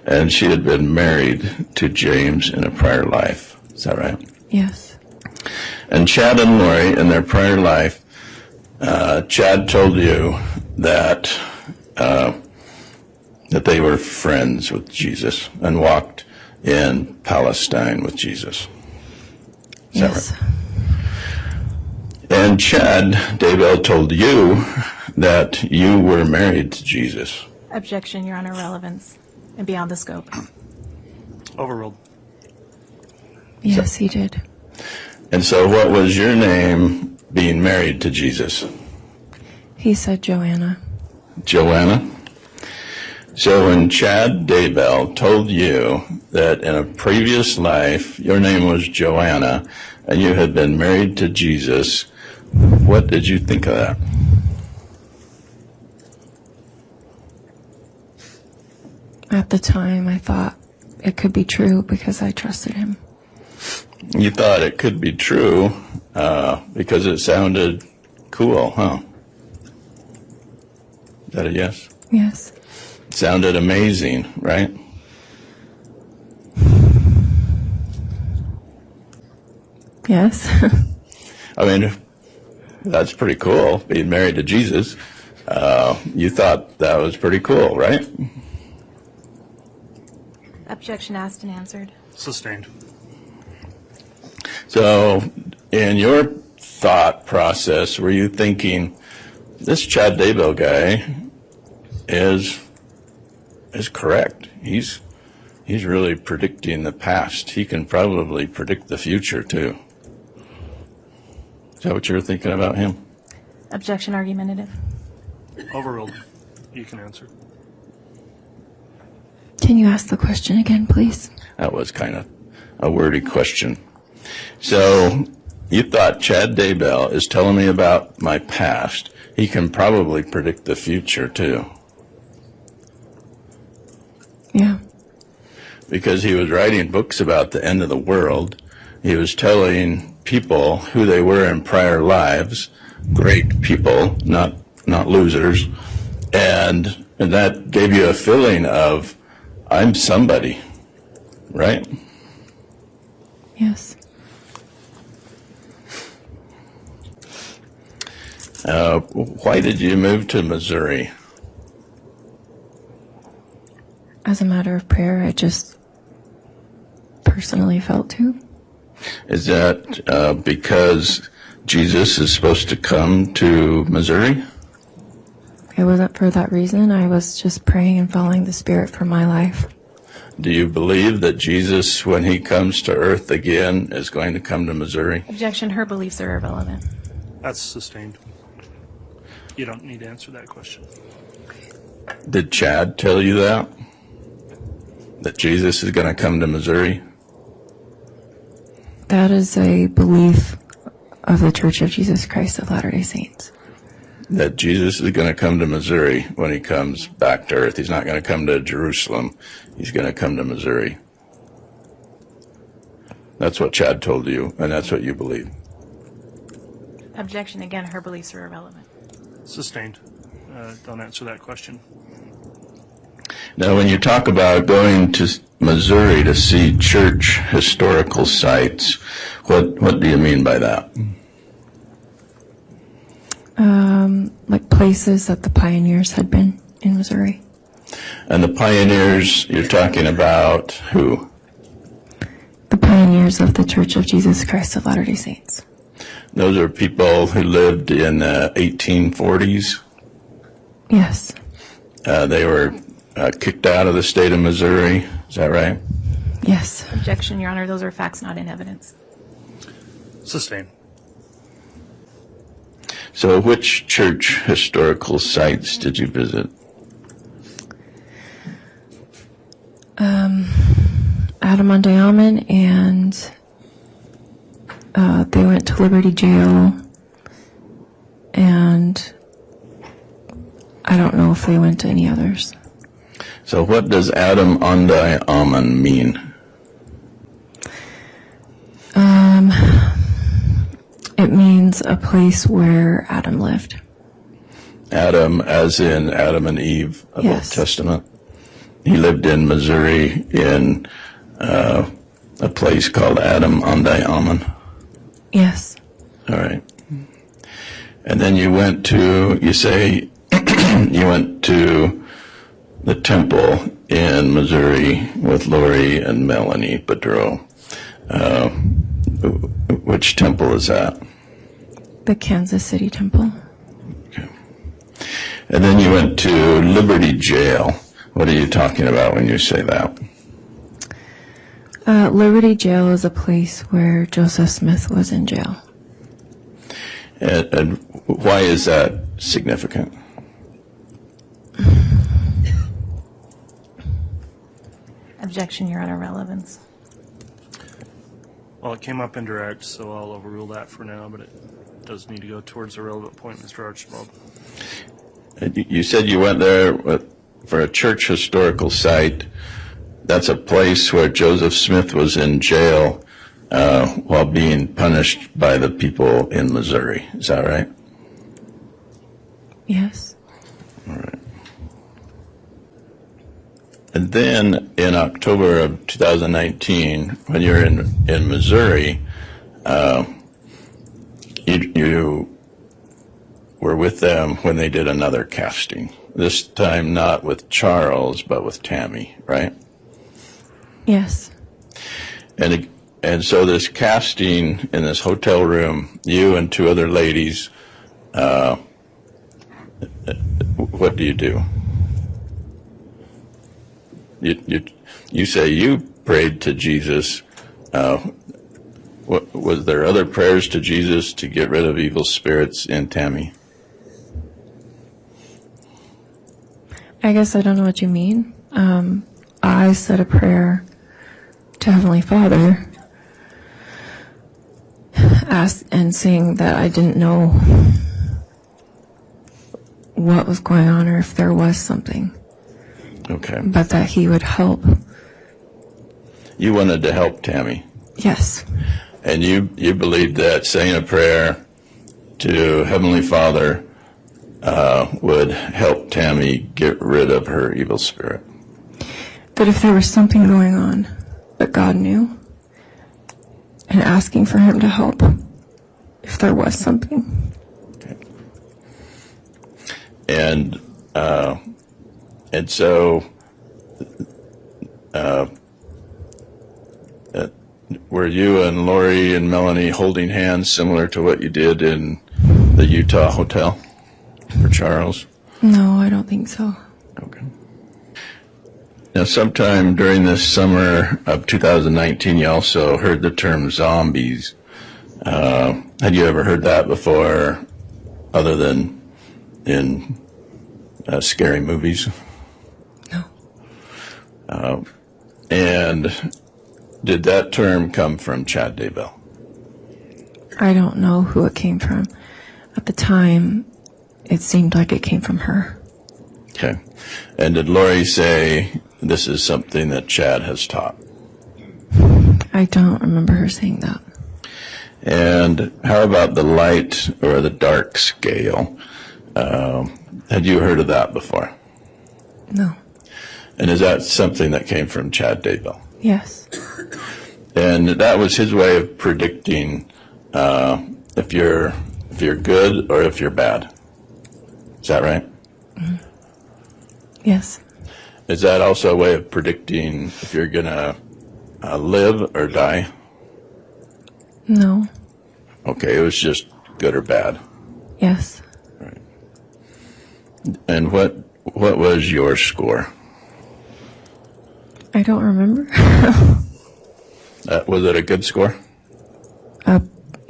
and she had been married to James in a prior life. Is that right? Yes. And Chad and Lori, in their prior life, Chad told you that they were friends with Jesus and walked in Palestine with Jesus. Is Yes. that right? And Chad Daybell told you that you were married to Jesus. Objection, Your Honor, relevance and beyond the scope. Overruled. Yes, he did. And so what was your name being married to Jesus? He said Joanna. Joanna? So when Chad Daybell told you that in a previous life your name was Joanna and you had been married to Jesus, what did you think of that? At the time, I thought it could be true because I trusted him. You thought it could be true because it sounded cool, huh? Is that a yes? Yes. It sounded amazing, right? Yes. I mean, that's pretty cool, being married to Jesus. You thought that was pretty cool, right? Objection asked and answered. Sustained. So, in your thought process, were you thinking, this Chad Daybell guy is correct. He's really predicting the past. He can probably predict the future, too. Is that what you were thinking about him? Objection argumentative. Overruled. You can answer. Can you ask the question again, please? That was kind of a wordy question. So, you thought Chad Daybell is telling me about my past. He can probably predict the future, too. Yeah. Because he was writing books about the end of the world. He was telling people who they were in prior lives, great people, not losers, and that gave you a feeling of, I'm somebody, right? Yes. Why did you move to Missouri? As a matter of prayer, I just personally felt to. Is that because Jesus is supposed to come to Missouri? It wasn't for that reason. I was just praying and following the Spirit for my life. Do you believe that Jesus, when he comes to earth again, is going to come to Missouri? Objection, her beliefs are irrelevant. That's sustained. You don't need to answer that question. Did Chad tell you that? That Jesus is going to come to Missouri? That is a belief of the Church of Jesus Christ of Latter-day Saints. That Jesus is going to come to Missouri when he comes back to earth. He's not going to come to Jerusalem. He's going to come to Missouri. That's what Chad told you, and that's what you believe. Objection, again, her beliefs are irrelevant. Sustained. Don't answer that question. Now, when you talk about going to Missouri to see church historical sites, what do you mean by that? Like places that the pioneers had been in Missouri. And the pioneers, you're talking about who? The pioneers of the Church of Jesus Christ of Latter-day Saints. Those are people who lived in the 1840s. Yes. They were kicked out of the state of Missouri. Is that right? Yes. Objection, Your Honor, those are facts not in evidence. Sustain. So which church historical sites did you visit? Adam on Diamond, and they went to Liberty Jail, and I don't know if they went to any others. So what does Adam on Diamond mean? It means a place where Adam lived. Adam, as in Adam and Eve of Yes. Old Testament. He lived in Missouri in a place called Adam on Diamond. Yes. All right. And then you went to, you say, you went to the temple in Missouri with Lori and Melanie Boudreau. Which temple is that? The Kansas City Temple. Okay. And then you went to Liberty Jail. What are you talking about when you say that? Liberty Jail is a place where Joseph Smith was in jail. And why is that significant? Objection, Your Honor, relevance. Well, it came up indirect, so I'll overrule that for now, but it does need to go towards a relevant point, Mr. Archibald. You said you went there for a church historical site. That's a place where Joseph Smith was in jail while being punished by the people in Missouri. Is that right? Yes. All right. And then in October of 2019, when you're in Missouri, you were with them when they did another casting. This time not with Charles, but with Tammy, right? Yes. And so this casting in this hotel room, you and two other ladies, what do you do? You say you prayed to Jesus. Was there other prayers to Jesus to get rid of evil spirits in Tammy? I guess I don't know what you mean. I said a prayer to Heavenly Father, and saying that I didn't know what was going on or if there was something. Okay. But that He would help. You wanted to help Tammy. Yes. And you believed that saying a prayer to Heavenly Father would help Tammy get rid of her evil spirit. But if there was something going on that God knew, and asking for Him to help, if there was something. Okay. And so were you and Lori and Melanie holding hands similar to what you did in the Utah hotel for Charles? No, I don't think so. Okay. Now, sometime during this summer of 2019, you also heard the term zombies. Had you ever heard that before, other than in scary movies? No. And did that term come from Chad Daybell? I don't know who it came from. At the time, it seemed like it came from her. Okay. And did Lori say this is something that Chad has taught? I don't remember her saying that. And how about the light or the dark scale? Had you heard of that before? No. And is that something that came from Chad Daybell? Yes. And that was his way of predicting if you're good or if you're bad. Is that right? Mm-hmm. Yes. Is that also a way of predicting if you're going to live or die? No. Okay, it was just good or bad. Yes. Right. And what was your score? I don't remember. Was it a good score?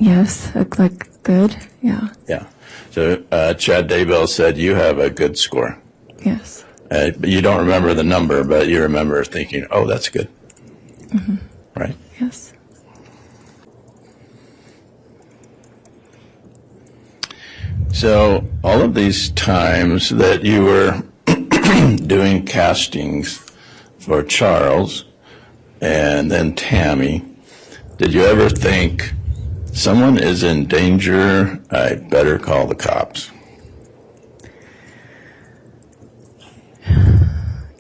Yes, like good. Yeah. Yeah. So Chad Daybell said you have a good score. Yes. But you don't remember the number, but you remember thinking, oh, that's good. Mm-hmm. Right? Yes. So all of these times that you were doing castings for Charles and then Tammy, did you ever think, someone is in danger, I better call the cops?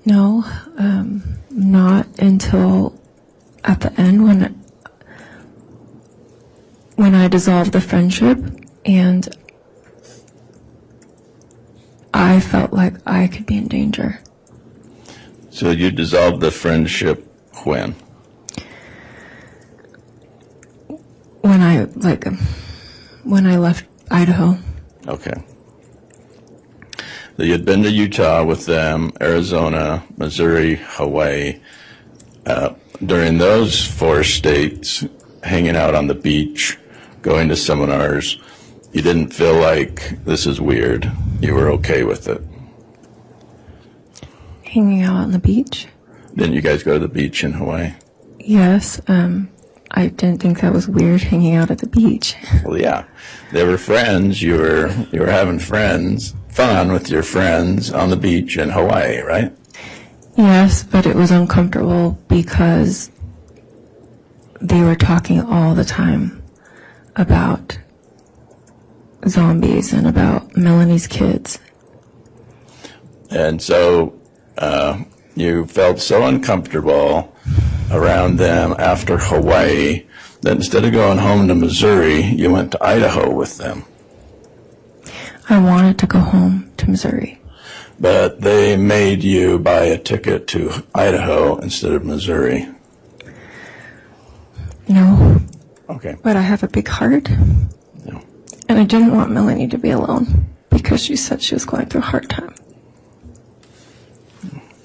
No, not until at the end when I dissolved the friendship and I felt like I could be in danger. So you dissolved the friendship when? When I left Idaho. Okay. So you'd been to Utah with them, Arizona, Missouri, Hawaii. During those 4 states, hanging out on the beach, going to seminars, you didn't feel like this is weird. You were okay with it. Hanging out on the beach? Didn't you guys go to the beach in Hawaii? Yes. I didn't think that was weird, hanging out at the beach. Well, yeah. They were friends. You were having fun with your friends on the beach in Hawaii, right? Yes, but it was uncomfortable because they were talking all the time about zombies and about Melanie's kids. And so you felt so uncomfortable around them after Hawaii that instead of going home to Missouri, you went to Idaho with them. I wanted to go home to Missouri. But they made you buy a ticket to Idaho instead of Missouri. No. Okay. But I have a big heart. No. And I didn't want Melanie to be alone because she said she was going through a hard time.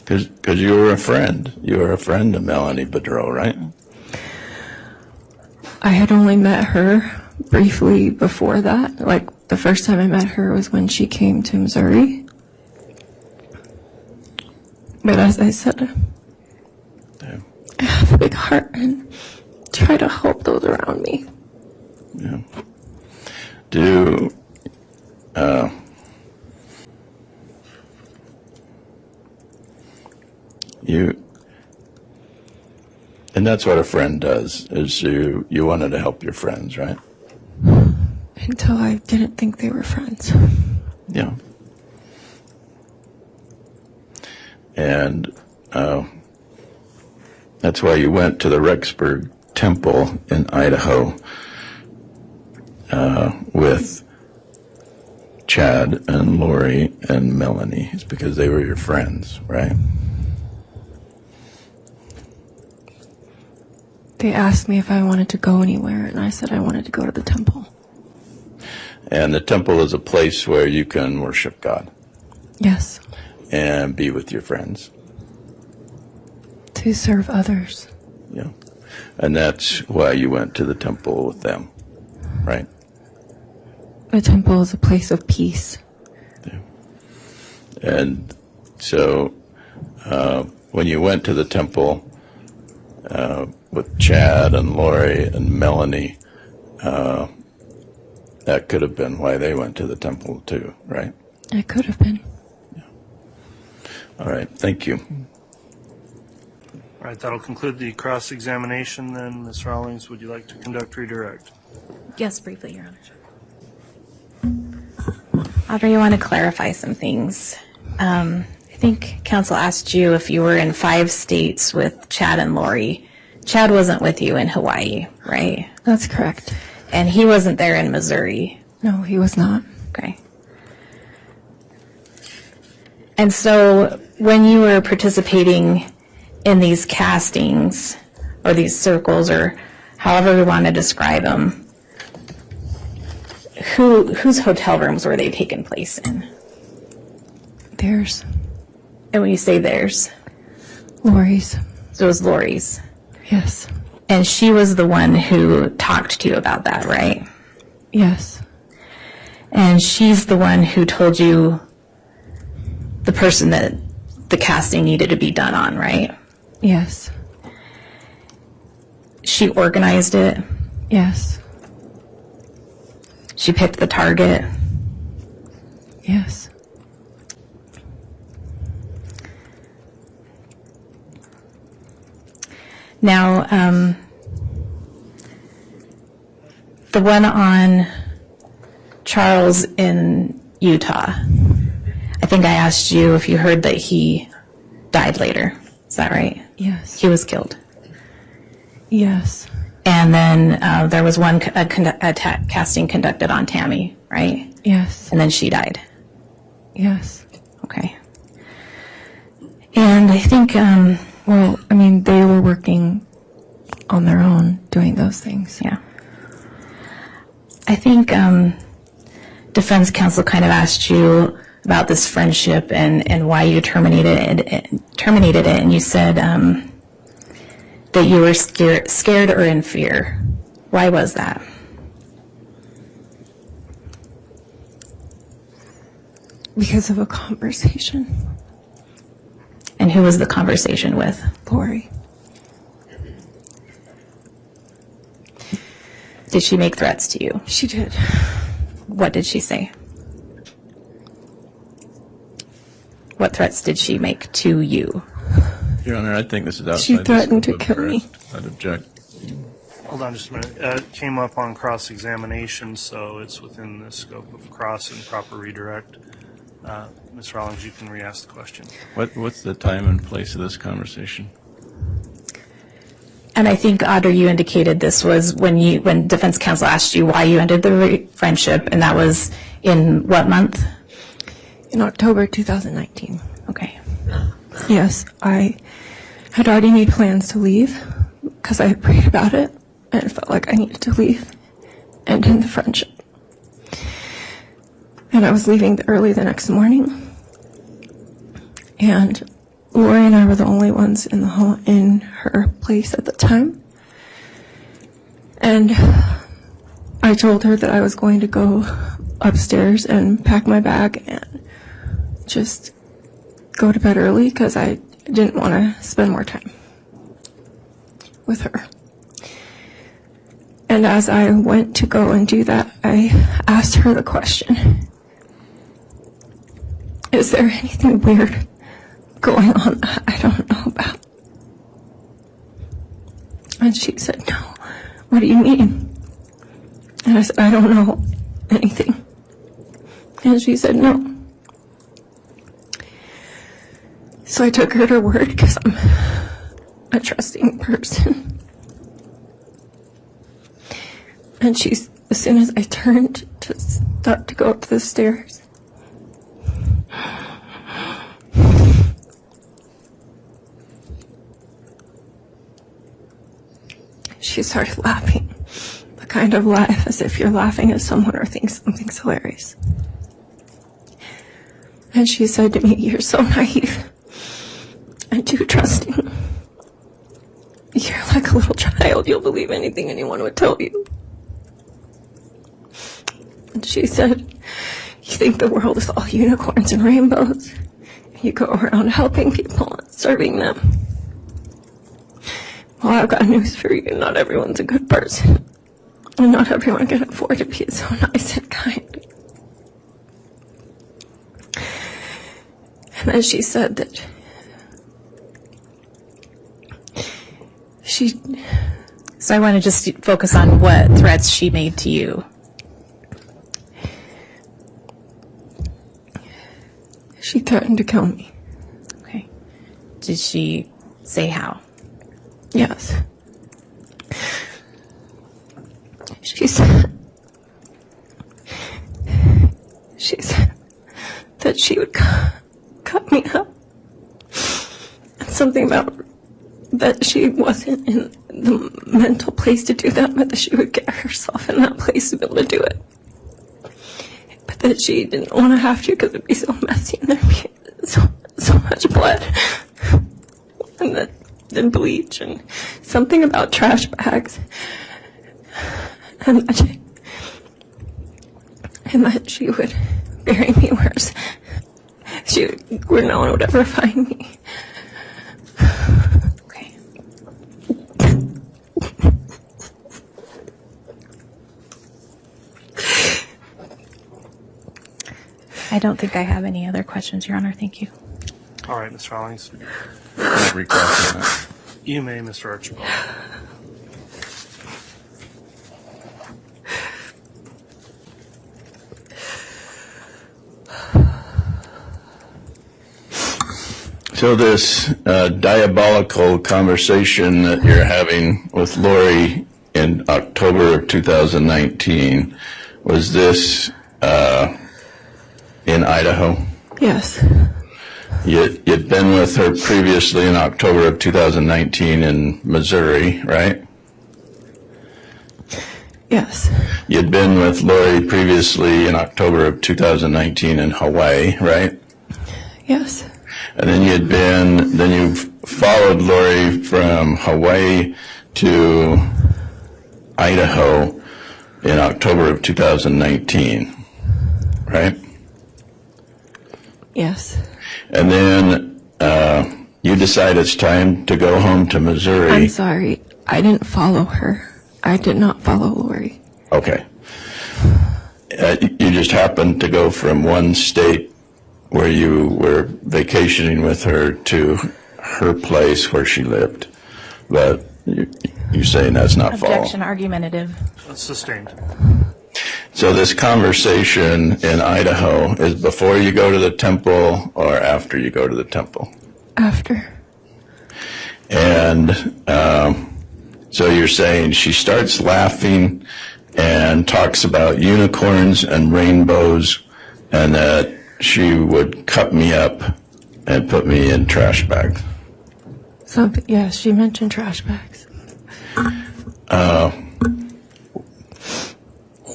Because you were a friend. You were a friend of Melanie Bedreau, right? I had only met her briefly before that. Like, the first time I met her was when she came to Missouri. But as I said, Yeah. I have a big heart and try to help those around me. Yeah. And that's what a friend does, is you wanted to help your friends, right? Until I didn't think they were friends. Yeah. And that's why you went to the Rexburg Temple in Idaho with Chad and Lori and Melanie. It's because they were your friends, right? They asked me if I wanted to go anywhere, and I said I wanted to go to the temple. And the temple is a place where you can worship God. Yes. And be with your friends. To serve others. Yeah. And that's why you went to the temple with them, right? The temple is a place of peace. Yeah. And so when you went to the temple with Chad and Lori and Melanie, that could have been why they went to the temple too, right? It could have been. Yeah. All right. Thank you. All right, that'll conclude the cross-examination then. Ms. Rawlings, would you like to conduct redirect? Yes, briefly, Your Honor. Audrey, you want to clarify some things. I think counsel asked you if you were in 5 states with Chad and Lori. Chad wasn't with you in Hawaii, right? That's correct. And he wasn't there in Missouri. No, he was not. Okay. And so when you were participating in these castings or these circles or however we want to describe them, whose hotel rooms were they taking place in? Theirs. And when you say theirs? Lori's. So it was Lori's. Yes. And she was the one who talked to you about that, right? Yes. And she's the one who told you the person that the casting needed to be done on, right? Yes. She organized it. Yes. She picked the target. Yes. Now, the one on Charles in Utah, I think I asked you if you heard that he died later. Is that right? Yes. He was killed. Yes. And then there was one casting conducted on Tammy, right? Yes. And then she died. Yes. Okay. And I think, Well, I mean, they were working on their own doing those things. yeah. I think defense counsel kind of asked you about this friendship and why you terminated it, and you said that you were scared or in fear. Why was that? Because of a conversation. And who was the conversation with? Lori. Did she make threats to you? She did. What did she say? What threats did she make to you? Your Honor, I think this is outside. She threatened the to scope of kill me. arrest. I'd object. Hold on just a minute. It came up on cross-examination, so it's within the scope of cross and proper redirect. Ms. Rawlings, you can re-ask the question. What's the time and place of this conversation? And I think, Audrey, you indicated this was when defense counsel asked you why you ended the friendship, and that was in what month? In October 2019. Okay. Yes, I had already made plans to leave because I had prayed about it and it felt like I needed to leave and end the friendship. And I was leaving early the next morning. And Lori and I were the only ones in the hall in her place at the time. And I told her that I was going to go upstairs and pack my bag and just go to bed early because I didn't want to spend more time with her. And as I went to go and do that, I asked her the question, is there anything weird going on that I don't know about? And she said, no. What do you mean? And I said, I don't know anything. And she said, no. So I took her at her word because I'm a trusting person. And as soon as I turned to start to go up the stairs, she started laughing. The kind of laugh as if you're laughing at someone or think something's hilarious. And she said to me, you're so naive and too trusting. You're like a little child. You'll believe anything anyone would tell you. And she said, you think the world is all unicorns and rainbows. You go around helping people and serving them. Well, I've got news for you. Not everyone's a good person. And not everyone can afford to be so nice and kind. And then she said that So I want to just focus on what threats she made to you. She threatened to kill me. Okay. Did she say how? Yes. She said that she would cut me up. And something about that she wasn't in the mental place to do that, but that she would get herself in that place to be able to do it. But that she didn't want to have to because it'd be so messy and there'd be so much blood. And that the bleach and something about trash bags, and that she would bury me where no one would ever find me. Okay. I don't think I have any other questions, Your Honor. Thank you. All right, Mr. Hollings. Recross that. You may, Mr. Archibald. So this diabolical conversation that you're having with Lori in October of 2019, was this in Idaho? Yes. You'd been with her previously in October of 2019 in Missouri, right? Yes. You'd been with Lori previously in October of 2019 in Hawaii, right? Yes. And then you followed Lori from Hawaii to Idaho in October of 2019, right? Yes. And then you decide it's time to go home to Missouri. I'm sorry. I didn't follow her. I did not follow Lori. Okay. You just happened to go from one state where you were vacationing with her to her place where she lived. But you're saying that's not follow. Objection, argumentative. Sustained. So this conversation in Idaho is before you go to the temple or after you go to the temple? After. And so you're saying she starts laughing and talks about unicorns and rainbows and that she would cut me up and put me in trash bags. Something. Yes, she mentioned trash bags.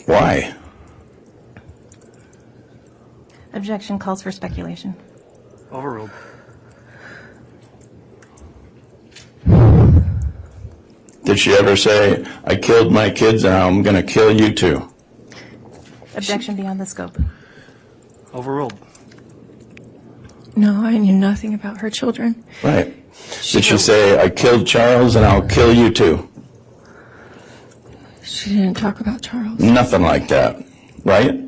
Why? Objection calls for speculation. Overruled. Did she ever say, I killed my kids and I'm going to kill you too? Objection beyond the scope. Overruled. No, I knew nothing about her children. Right. Did she say, I killed Charles and I'll kill you too? She didn't talk about Charles. Nothing like that, right?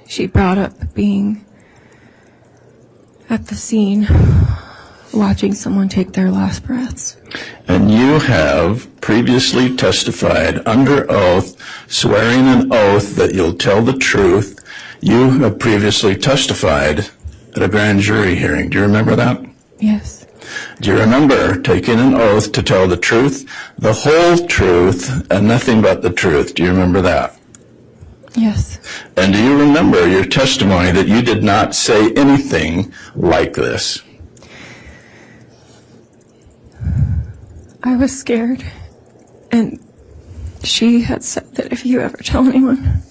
She brought up being at the scene, watching someone take their last breaths. And you have previously testified under oath, swearing an oath that you'll tell the truth. You have previously testified at a grand jury hearing. Do you remember that? Yes. Do you remember taking an oath to tell the truth, the whole truth, and nothing but the truth? Do you remember that? Yes. And do you remember your testimony that you did not say anything like this? I was scared, and she had said that if you ever tell anyone,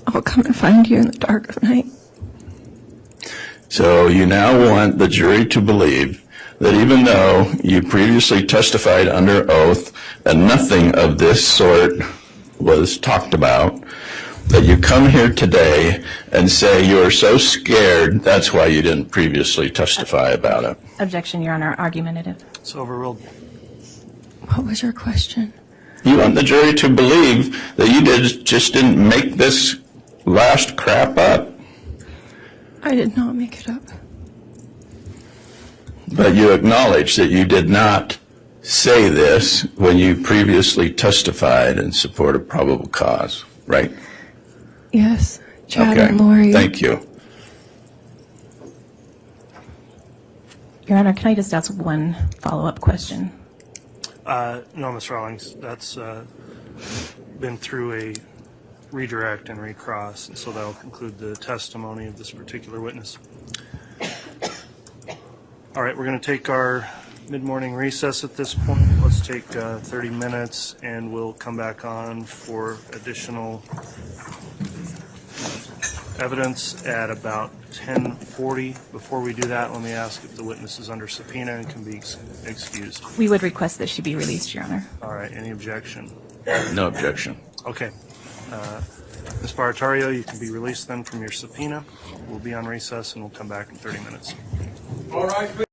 I'll come and find you in the dark of night. So you now want the jury to believe that even though you previously testified under oath and nothing of this sort was talked about, that you come here today and say you're so scared, that's why you didn't previously testify about it. Objection, Your Honor, argumentative. It's overruled. What was your question? You want the jury to believe that you just didn't make this last crap up. I did not make it up. But you acknowledge that you did not say this when you previously testified in support of probable cause, right? Yes. Chad Okay. and Lori. Thank you. Your Honor, can I just ask one follow-up question? No, Mr. Rawlings, that's been through a redirect and recross, and so that will conclude the testimony of this particular witness. All right, we're going to take our mid-morning recess at this point. Let's take 30 minutes, and we'll come back on for additional evidence at about 10:40. Before we do that, let me ask if the witness is under subpoena and can be excused. We would request that she be released, Your Honor. All right, any objection? No objection. Okay. Ms. Barattiero, you can be released then from your subpoena. We'll be on recess and we'll come back in 30 minutes. All right.